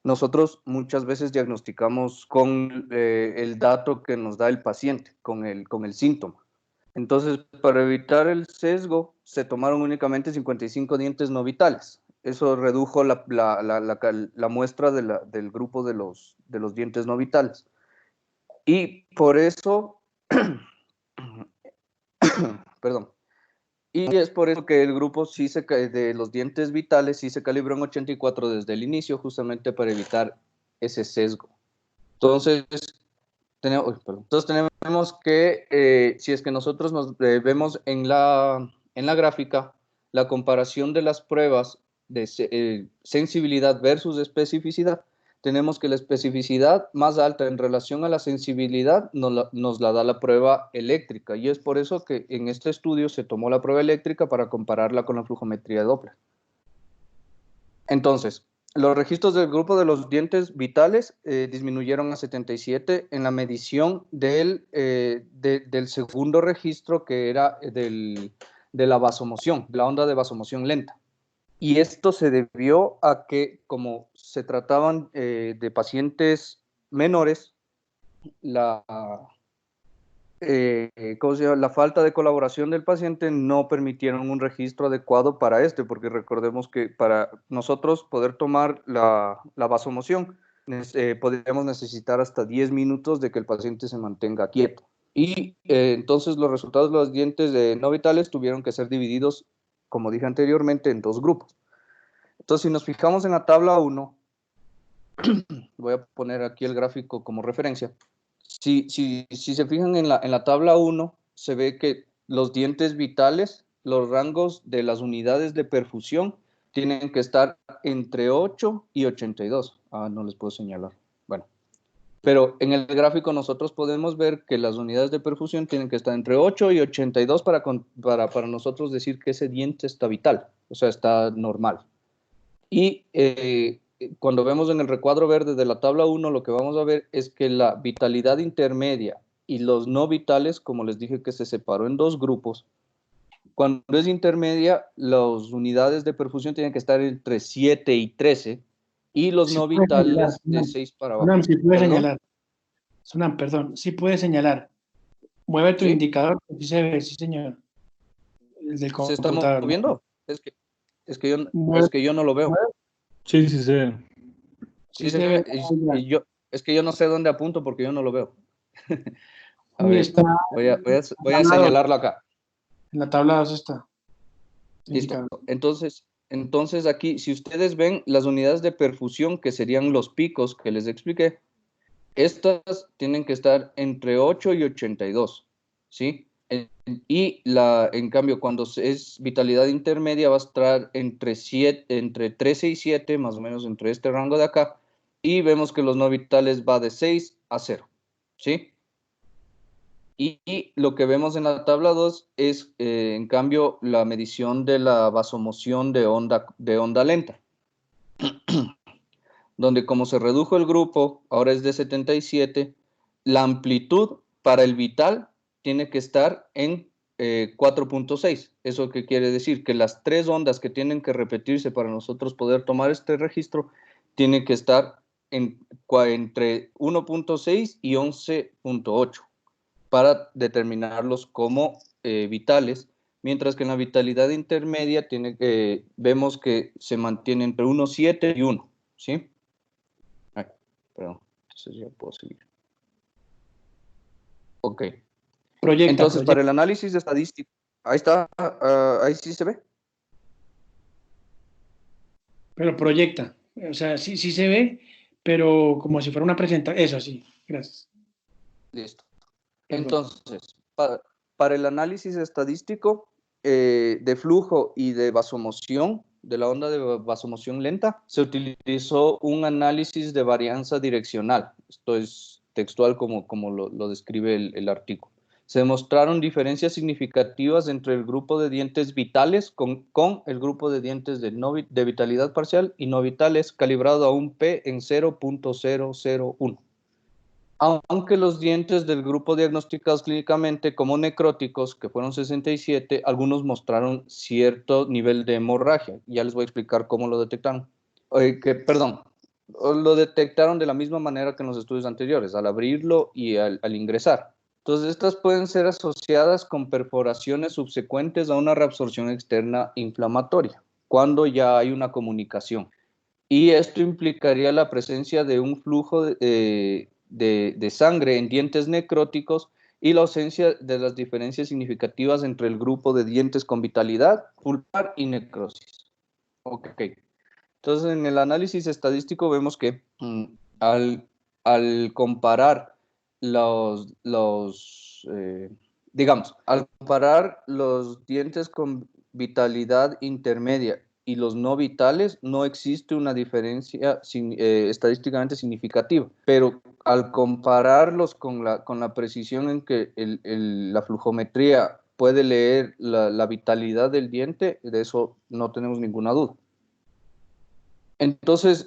nosotros muchas veces diagnosticamos con el dato que nos da el paciente, con el síntoma. Entonces, para evitar el sesgo, se tomaron únicamente 55 dientes no vitales. Eso redujo la muestra del grupo de los dientes no vitales. Y por eso, perdón, y es por eso que el grupo de los dientes vitales sí se calibró en 84 desde el inicio, justamente para evitar ese sesgo. Entonces, tenemos que, si es que nosotros nos vemos en la gráfica, la comparación de las pruebas de sensibilidad versus especificidad, tenemos que la especificidad más alta en relación a la sensibilidad nos la da la prueba eléctrica, y es por eso que en este estudio se tomó la prueba eléctrica para compararla con la flujometría de Doppler. Entonces, los registros del grupo de los dientes vitales disminuyeron a 77 en la medición del segundo registro, que era de la vasomoción, la onda de vasomoción lenta. Y esto se debió a que, como se trataban de pacientes menores, la falta de colaboración del paciente no permitieron un registro adecuado para porque recordemos que para nosotros poder tomar la vasomoción podríamos necesitar hasta 10 minutos de que el paciente se mantenga quieto. Y entonces los resultados de los dientes no vitales tuvieron que ser divididos, como dije anteriormente, en dos grupos. Entonces, si nos fijamos en la tabla 1, voy a poner aquí el gráfico como referencia. Si se fijan en la tabla 1, se ve que los dientes vitales, los rangos de las unidades de perfusión, tienen que estar entre 8 y 82. No les puedo señalar. Bueno, pero en el gráfico nosotros podemos ver que las unidades de perfusión tienen que estar entre 8 y 82 para nosotros decir que ese diente está vital, o sea, está normal. Y cuando vemos en el recuadro verde de la tabla 1, lo que vamos a ver es que la vitalidad intermedia y los no vitales, como les dije que se separó en dos grupos, Cuando es intermedia, las unidades de perfusión tienen que estar entre 7 y 13 y los Sí no puede señalar, vitales de 6 para abajo. Sunam, sí puede ¿Perdón? señalar. Sunam, perdón, sí puede señalar. Mueve tu ¿Sí? indicador, sí se ve, sí señor. El del ¿Se está computador. moviendo? Mueve, Es que yo no lo veo. Sí, sí, sí. sí Sí se se ve. ve. Es que yo no sé dónde apunto porque yo no lo veo. A Sí, ver, está voy a señalarlo acá. en la tabla 2 está. Listo. Indicador. Entonces aquí, si ustedes ven las unidades de perfusión, que serían los picos que les expliqué, estas tienen que estar entre 8 y 82, ¿sí? En cambio, cuando es vitalidad intermedia, va a estar entre 13 y 7, más o menos entre este rango de acá, y vemos que los no vitales va de 6 a 0, ¿sí? Y lo que vemos en la tabla 2 es, en cambio, la medición de la vasomoción de onda lenta, donde como se redujo el grupo, ahora es de 77, la amplitud para el vital tiene que estar en 4.6. ¿Eso qué quiere decir? Que las 3 ondas que tienen que repetirse para nosotros poder tomar este registro tienen que estar entre 1.6 y 11.8 para determinarlos como vitales, mientras que en la vitalidad intermedia vemos que se mantiene entre 1.7 y 1, ¿sí? Ay, perdón, entonces ya puedo seguir. Ok, entonces para el análisis estadístico, ahí está, ahí sí se ve. Pero proyecta. O sea, sí, sí se ve, pero como si fuera una presentación. Eso sí, gracias. Listo. Perdón. Entonces, para el análisis estadístico de flujo y de vasomoción, de la onda de vasomoción lenta, se utilizó un análisis de varianza direccional. Esto es textual como lo describe el artículo. Se demostraron diferencias significativas entre el grupo de dientes vitales con el grupo de dientes de vitalidad parcial y no vitales, calibrado a un P en 0.001. Aunque los dientes del grupo diagnosticados clínicamente como necróticos, que fueron 67, algunos mostraron cierto nivel de hemorragia. Ya les voy a explicar cómo lo detectaron. Lo detectaron de la misma manera que en los estudios anteriores, al abrirlo y al ingresar. Entonces, estas pueden ser asociadas con perforaciones subsecuentes a una reabsorción externa inflamatoria, cuando ya hay una comunicación. Y esto implicaría la presencia de un flujo de sangre en dientes necróticos y la ausencia de las diferencias significativas entre el grupo de dientes con vitalidad, pulpar y necrosis. Ok. Entonces, en el análisis estadístico vemos que al comparar al comparar los dientes con vitalidad intermedia y los no vitales, no existe una diferencia estadísticamente significativa, pero al compararlos con la precisión en que la flujometría puede leer la vitalidad del diente, de eso no tenemos ninguna duda. Entonces,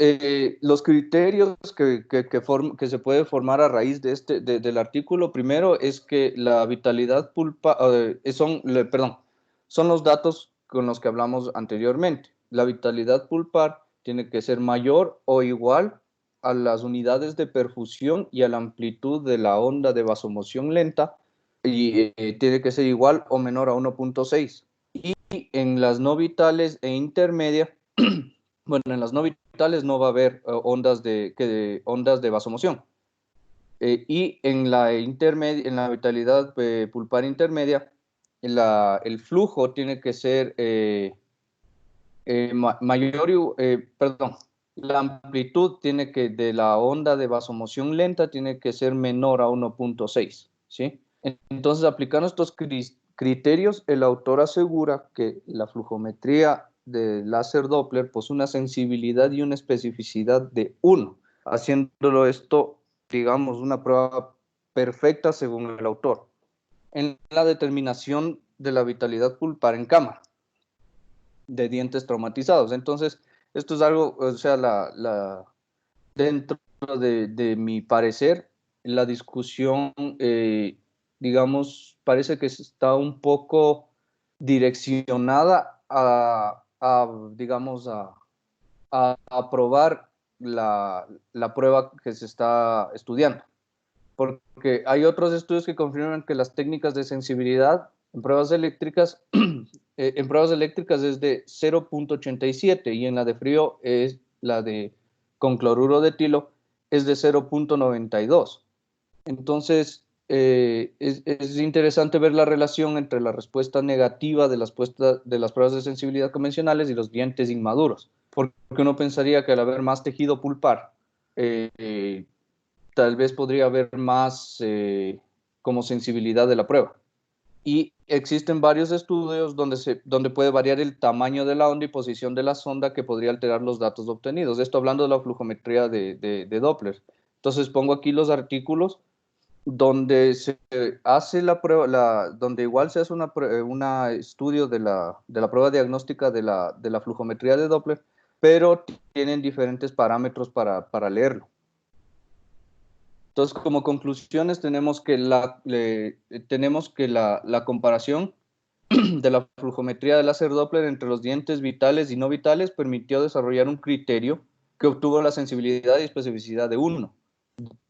los criterios que se puede formar a raíz del artículo, primero es que la vitalidad son los datos con los que hablamos anteriormente. La vitalidad pulpar tiene que ser mayor o igual a las unidades de perfusión y a la amplitud de la onda de vasomoción lenta, y tiene que ser igual o menor a 1.6. Y en las no vitales e intermedia, bueno, en las no vitales no va a haber ondas de vasomoción. Y en la vitalidad pulpar intermedia, el flujo tiene que ser la amplitud de la onda de vasomoción lenta tiene que ser menor a 1.6, ¿sí? Entonces, aplicando estos criterios, el autor asegura que la flujometría de láser Doppler posee una sensibilidad y una especificidad de 1, haciéndolo esto, digamos, una prueba perfecta según el autor, en la determinación de la vitalidad pulpar en cámara de dientes traumatizados. Entonces, esto es algo, o sea, dentro de mi parecer, la discusión, digamos, parece que está un poco direccionada digamos, a aprobar la prueba que se está estudiando. Porque hay otros estudios que confirman que las técnicas de sensibilidad en pruebas eléctricas, es de 0.87 y en la de frío es la de con cloruro de etilo es de 0.92. Entonces, es interesante ver la relación entre la respuesta negativa de las pruebas de sensibilidad convencionales y los dientes inmaduros, porque uno pensaría que al haber más tejido pulpar, tal vez podría haber más como sensibilidad de la prueba. Y existen varios estudios donde puede variar el tamaño de la onda y posición de la sonda que podría alterar los datos obtenidos. Esto hablando de la flujometría de Doppler. Entonces pongo aquí los artículos donde se hace la prueba, donde igual se hace un estudio de la prueba diagnóstica de la flujometría de Doppler, pero tienen diferentes parámetros para leerlo. Entonces, como conclusiones, tenemos que la comparación de la flujometría del láser Doppler entre los dientes vitales y no vitales permitió desarrollar un criterio que obtuvo la sensibilidad y especificidad de 1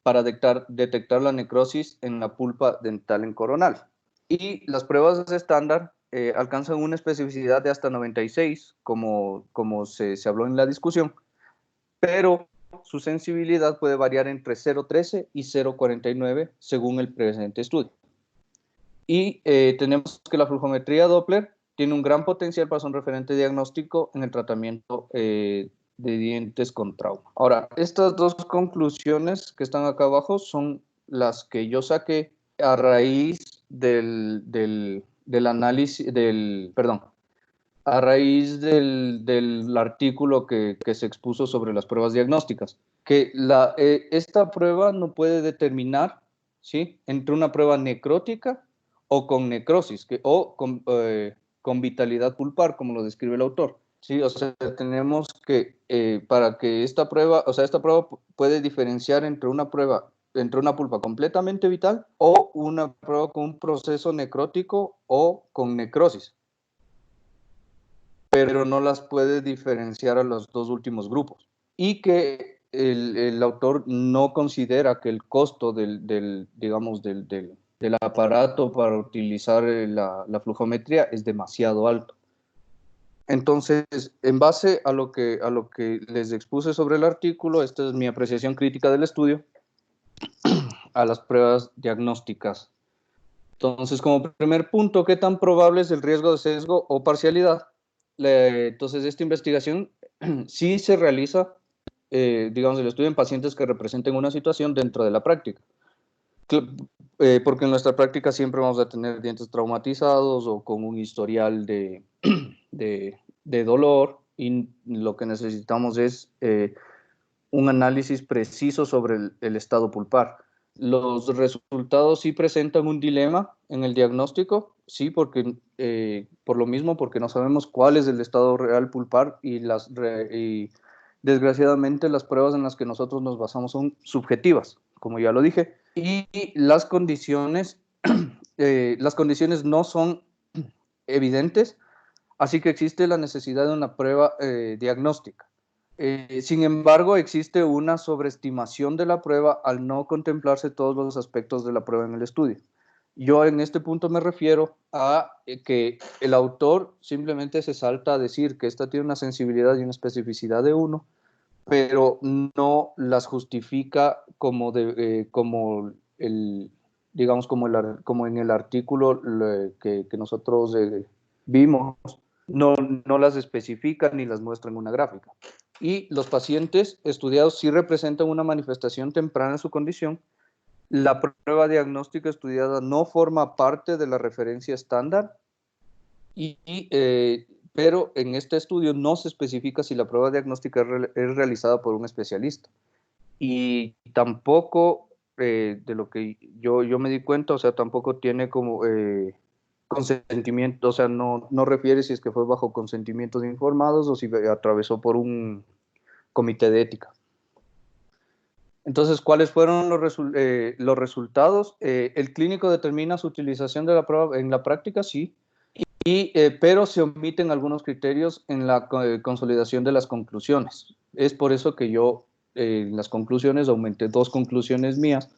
para detectar la necrosis en la pulpa dental en coronal. Y las pruebas estándar alcanzan una especificidad de hasta 96, como se habló en la discusión, pero su sensibilidad puede variar entre 0.13 y 0.49 según el presente estudio. Y tenemos que la flujometría Doppler tiene un gran potencial para ser un referente diagnóstico en el tratamiento de dientes con trauma. Ahora, estas dos conclusiones que están acá abajo son las que yo saqué a raíz del análisis, a raíz del artículo que se expuso sobre las pruebas diagnósticas, que esta prueba no puede determinar, ¿sí?, entre una prueba necrótica o con necrosis, o con vitalidad pulpar, como lo describe el autor. Sí, o sea, tenemos que, para que esta prueba puede diferenciar entre una pulpa completamente vital o una prueba con un proceso necrótico o con necrosis, pero no las puede diferenciar a los dos últimos grupos. Y que el autor no considera que el costo del aparato para utilizar la flujometría es demasiado alto. Entonces, en base a lo que les expuse sobre el artículo, esta es mi apreciación crítica del estudio a las pruebas diagnósticas. Entonces, como primer punto, ¿qué tan probable es el riesgo de sesgo o parcialidad? Entonces, esta investigación sí se realiza, digamos, el estudio en pacientes que representen una situación dentro de la práctica. Porque en nuestra práctica siempre vamos a tener dientes traumatizados o con un historial de dolor, y lo que necesitamos es un análisis preciso sobre el estado pulpar. Los resultados sí presentan un dilema en el diagnóstico, sí, porque por lo mismo, porque no sabemos cuál es el estado real pulpar y desgraciadamente las pruebas en las que nosotros nos basamos son subjetivas, como ya lo dije, y las condiciones no son evidentes, así que existe la necesidad de una prueba diagnóstica. Sin embargo, existe una sobreestimación de la prueba al no contemplarse todos los aspectos de la prueba en el estudio. Yo en este punto me refiero a que el autor simplemente se salta a decir que esta tiene una sensibilidad y una especificidad de 1, pero no las justifica como en el artículo que nosotros vimos, no las especifica ni las muestra en una gráfica. Y los pacientes estudiados sí representan una manifestación temprana en su condición. La prueba diagnóstica estudiada no forma parte de la referencia estándar, pero en este estudio no se especifica si la prueba diagnóstica es realizada por un especialista. Y tampoco, de lo que yo me di cuenta, o sea, tampoco tiene como consentimiento, o sea, no refiere si es que fue bajo consentimientos informados o si atravesó por un comité de ética. Entonces, ¿cuáles fueron los resultados? El clínico determina su utilización de la prueba en la práctica, sí, pero se omiten algunos criterios en la consolidación de las conclusiones. Es por eso que yo en las conclusiones aumenté 2 conclusiones mías,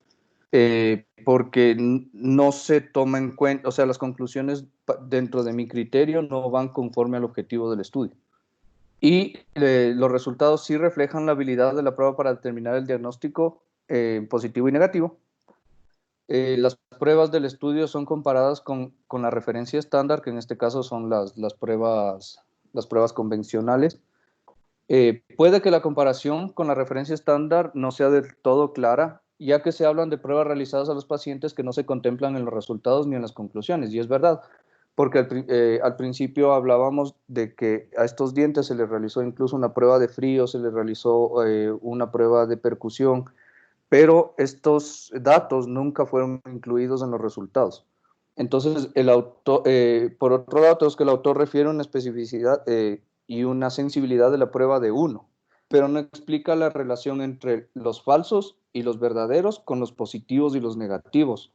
porque no se toma en cuenta, o sea, las conclusiones dentro de mi criterio no van conforme al objetivo del estudio. Y los resultados sí reflejan la habilidad de la prueba para determinar el diagnóstico positivo y negativo. Las pruebas del estudio son comparadas con la referencia estándar, que en este caso son las pruebas convencionales. Puede que la comparación con la referencia estándar no sea del todo clara, ya que se hablan de pruebas realizadas a los pacientes que no se contemplan en los resultados ni en las conclusiones, y es verdad, porque al principio hablábamos de que a estos dientes se les realizó incluso una prueba de frío, se les realizó una prueba de percusión, pero estos datos nunca fueron incluidos en los resultados. Entonces, por otro lado, tenemos que el autor refiere una especificidad y una sensibilidad de la prueba de 1, pero no explica la relación entre los falsos y los verdaderos con los positivos y los negativos.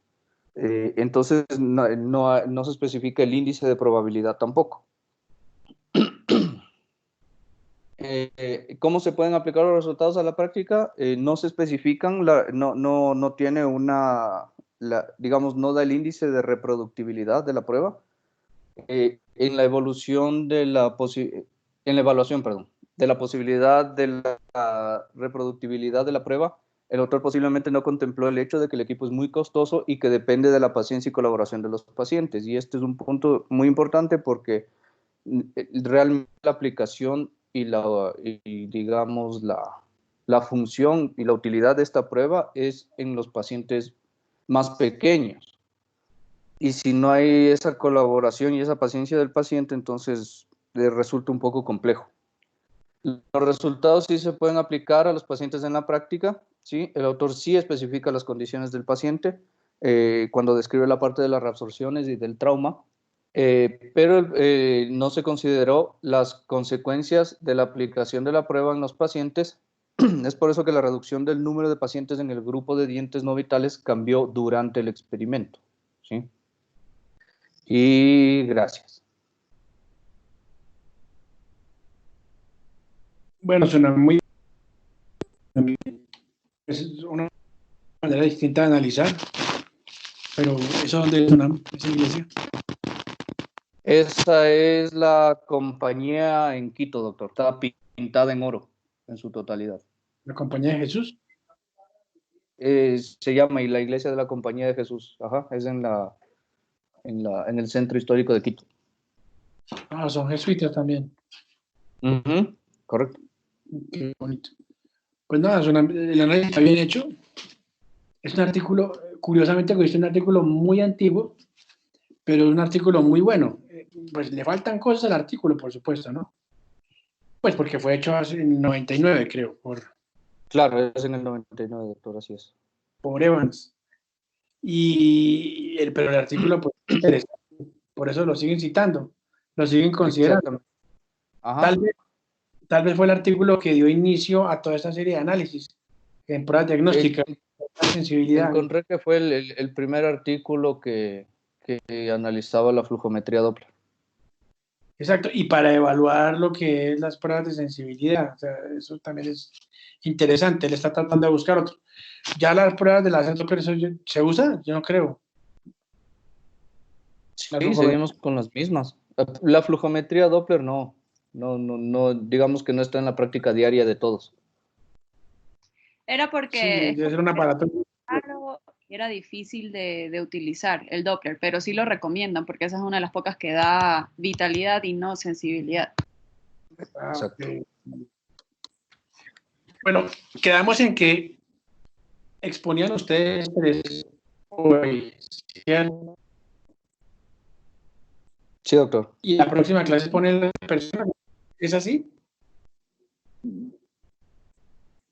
Entonces, no se especifica el índice de probabilidad tampoco. ¿Cómo se pueden aplicar los resultados a la práctica? No se especifican, no tiene digamos, no da el índice de reproductibilidad de la prueba. En la evaluación de la posibilidad de la reproductibilidad de la prueba, el autor posiblemente no contempló el hecho de que el equipo es muy costoso y que depende de la paciencia y colaboración de los pacientes. Y este es un punto muy importante porque realmente la aplicación y digamos la función y la utilidad de esta prueba es en los pacientes más pequeños. Y si no hay esa colaboración y esa paciencia del paciente, entonces resulta un poco complejo. Los resultados sí se pueden aplicar a los pacientes en la práctica, ¿sí? El autor sí especifica las condiciones del paciente cuando describe la parte de las reabsorciones y del trauma, pero no se consideró las consecuencias de la aplicación de la prueba en los pacientes. Es por eso que la reducción del número de pacientes en el grupo de dientes no vitales cambió durante el experimento, ¿sí? Y gracias. Bueno, suena muy... Es una manera distinta de analizar, pero ¿eso dónde es esa iglesia? Esa es la compañía en Quito, doctor. Está pintada en oro en su totalidad. ¿La Compañía de Jesús? Se llama y la Iglesia de la Compañía de Jesús. Ajá, es en el centro histórico de Quito. Ah, son jesuitas también. Correcto. Qué bonito. Pues nada, el análisis está bien hecho. Es un artículo, curiosamente, es un artículo muy antiguo, pero es un artículo muy bueno. Pues le faltan cosas al artículo, por supuesto, ¿no? Pues porque fue hecho en el 99, creo, Claro, es en el 99, doctor, así es. por Evans. Pero el artículo, pues, es interesante. Por eso lo siguen citando, lo siguen considerando. Ajá. Tal vez fue el artículo que dio inicio a toda esta serie de análisis en pruebas diagnósticas, sensibilidad. Encontré que fue el primer artículo que analizaba la flujometría Doppler. Exacto, y para evaluar lo que es las pruebas de sensibilidad, o sea, eso también es interesante, él está tratando de buscar otro. ¿Ya las pruebas de las Doppler se usa? Yo no creo. Sí, seguimos con las mismas. La flujometría Doppler no, digamos que no está en la práctica diaria de todos. Era porque sí, debe ser un aparato era difícil de utilizar el Doppler, pero sí lo recomiendan porque esa es una de las pocas que da vitalidad y no sensibilidad. Exacto. Bueno, quedamos en que exponían ustedes hoy. Sí, doctor. Y la próxima clase pone la persona. ¿Es así?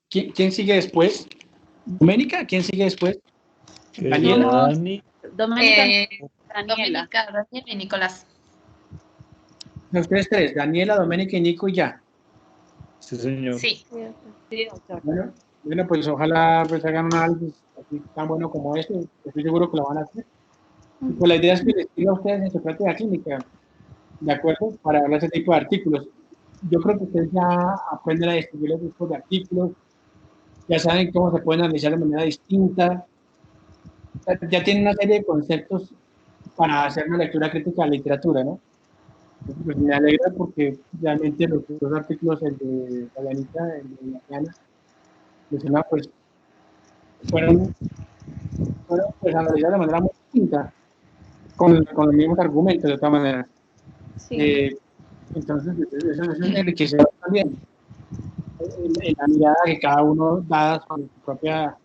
¿Quién sigue después? ¿Doménica? ¿Quién sigue después? ¿Daniela? Doménica, Daniela y Nicolás. Ustedes tres, Daniela, Doménica y Nico y ya. Sí, señor. Sí. Sí, doctor. Bueno, pues ojalá pues hagan un análisis así tan bueno como este. Estoy seguro que lo van a hacer. Pues la idea es que les diga a ustedes en su práctica clínica. ¿de acuerdo? Para hablar de ese tipo de artículos. Yo creo que ustedes ya aprenden a distinguir los tipos de artículos, ya saben cómo se pueden analizar de manera distinta, ya tienen una serie de conceptos para hacer una lectura crítica de la literatura, ¿no? Entonces, pues me alegra porque realmente los dos artículos, el de Dayanita, el de Diana, pues fueron pues, analizados de manera muy distinta, con los mismos argumentos de todas maneras. Sí. Entonces, eso es enriquecedor también, en la mirada que cada uno da sobre su propia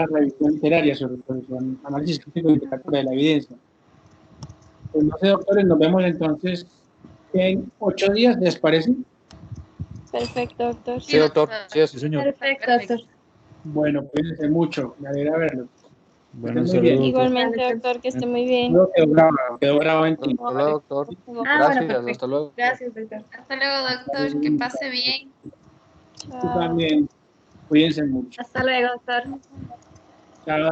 revisión literaria, sobre su análisis crítico de literatura, de la evidencia. Pues no sé, doctores, nos vemos entonces en 8 días, ¿les parece? Perfecto, doctor. Sí, doctor. Sí, Sí, señor. Perfecto, doctor. Bueno, cuídense mucho, me alegra verlo. Bueno, Muy saludos, bien. doctor. Igualmente, doctor, que esté muy bien. Luego quedó grabado en ti. Hasta luego, doctor. Bueno, Gracias, perfecto. hasta luego. Gracias, doctor. Hasta luego, doctor. Que pase bien. Tú Chao. también, cuídense mucho. Hasta luego, doctor. Chao.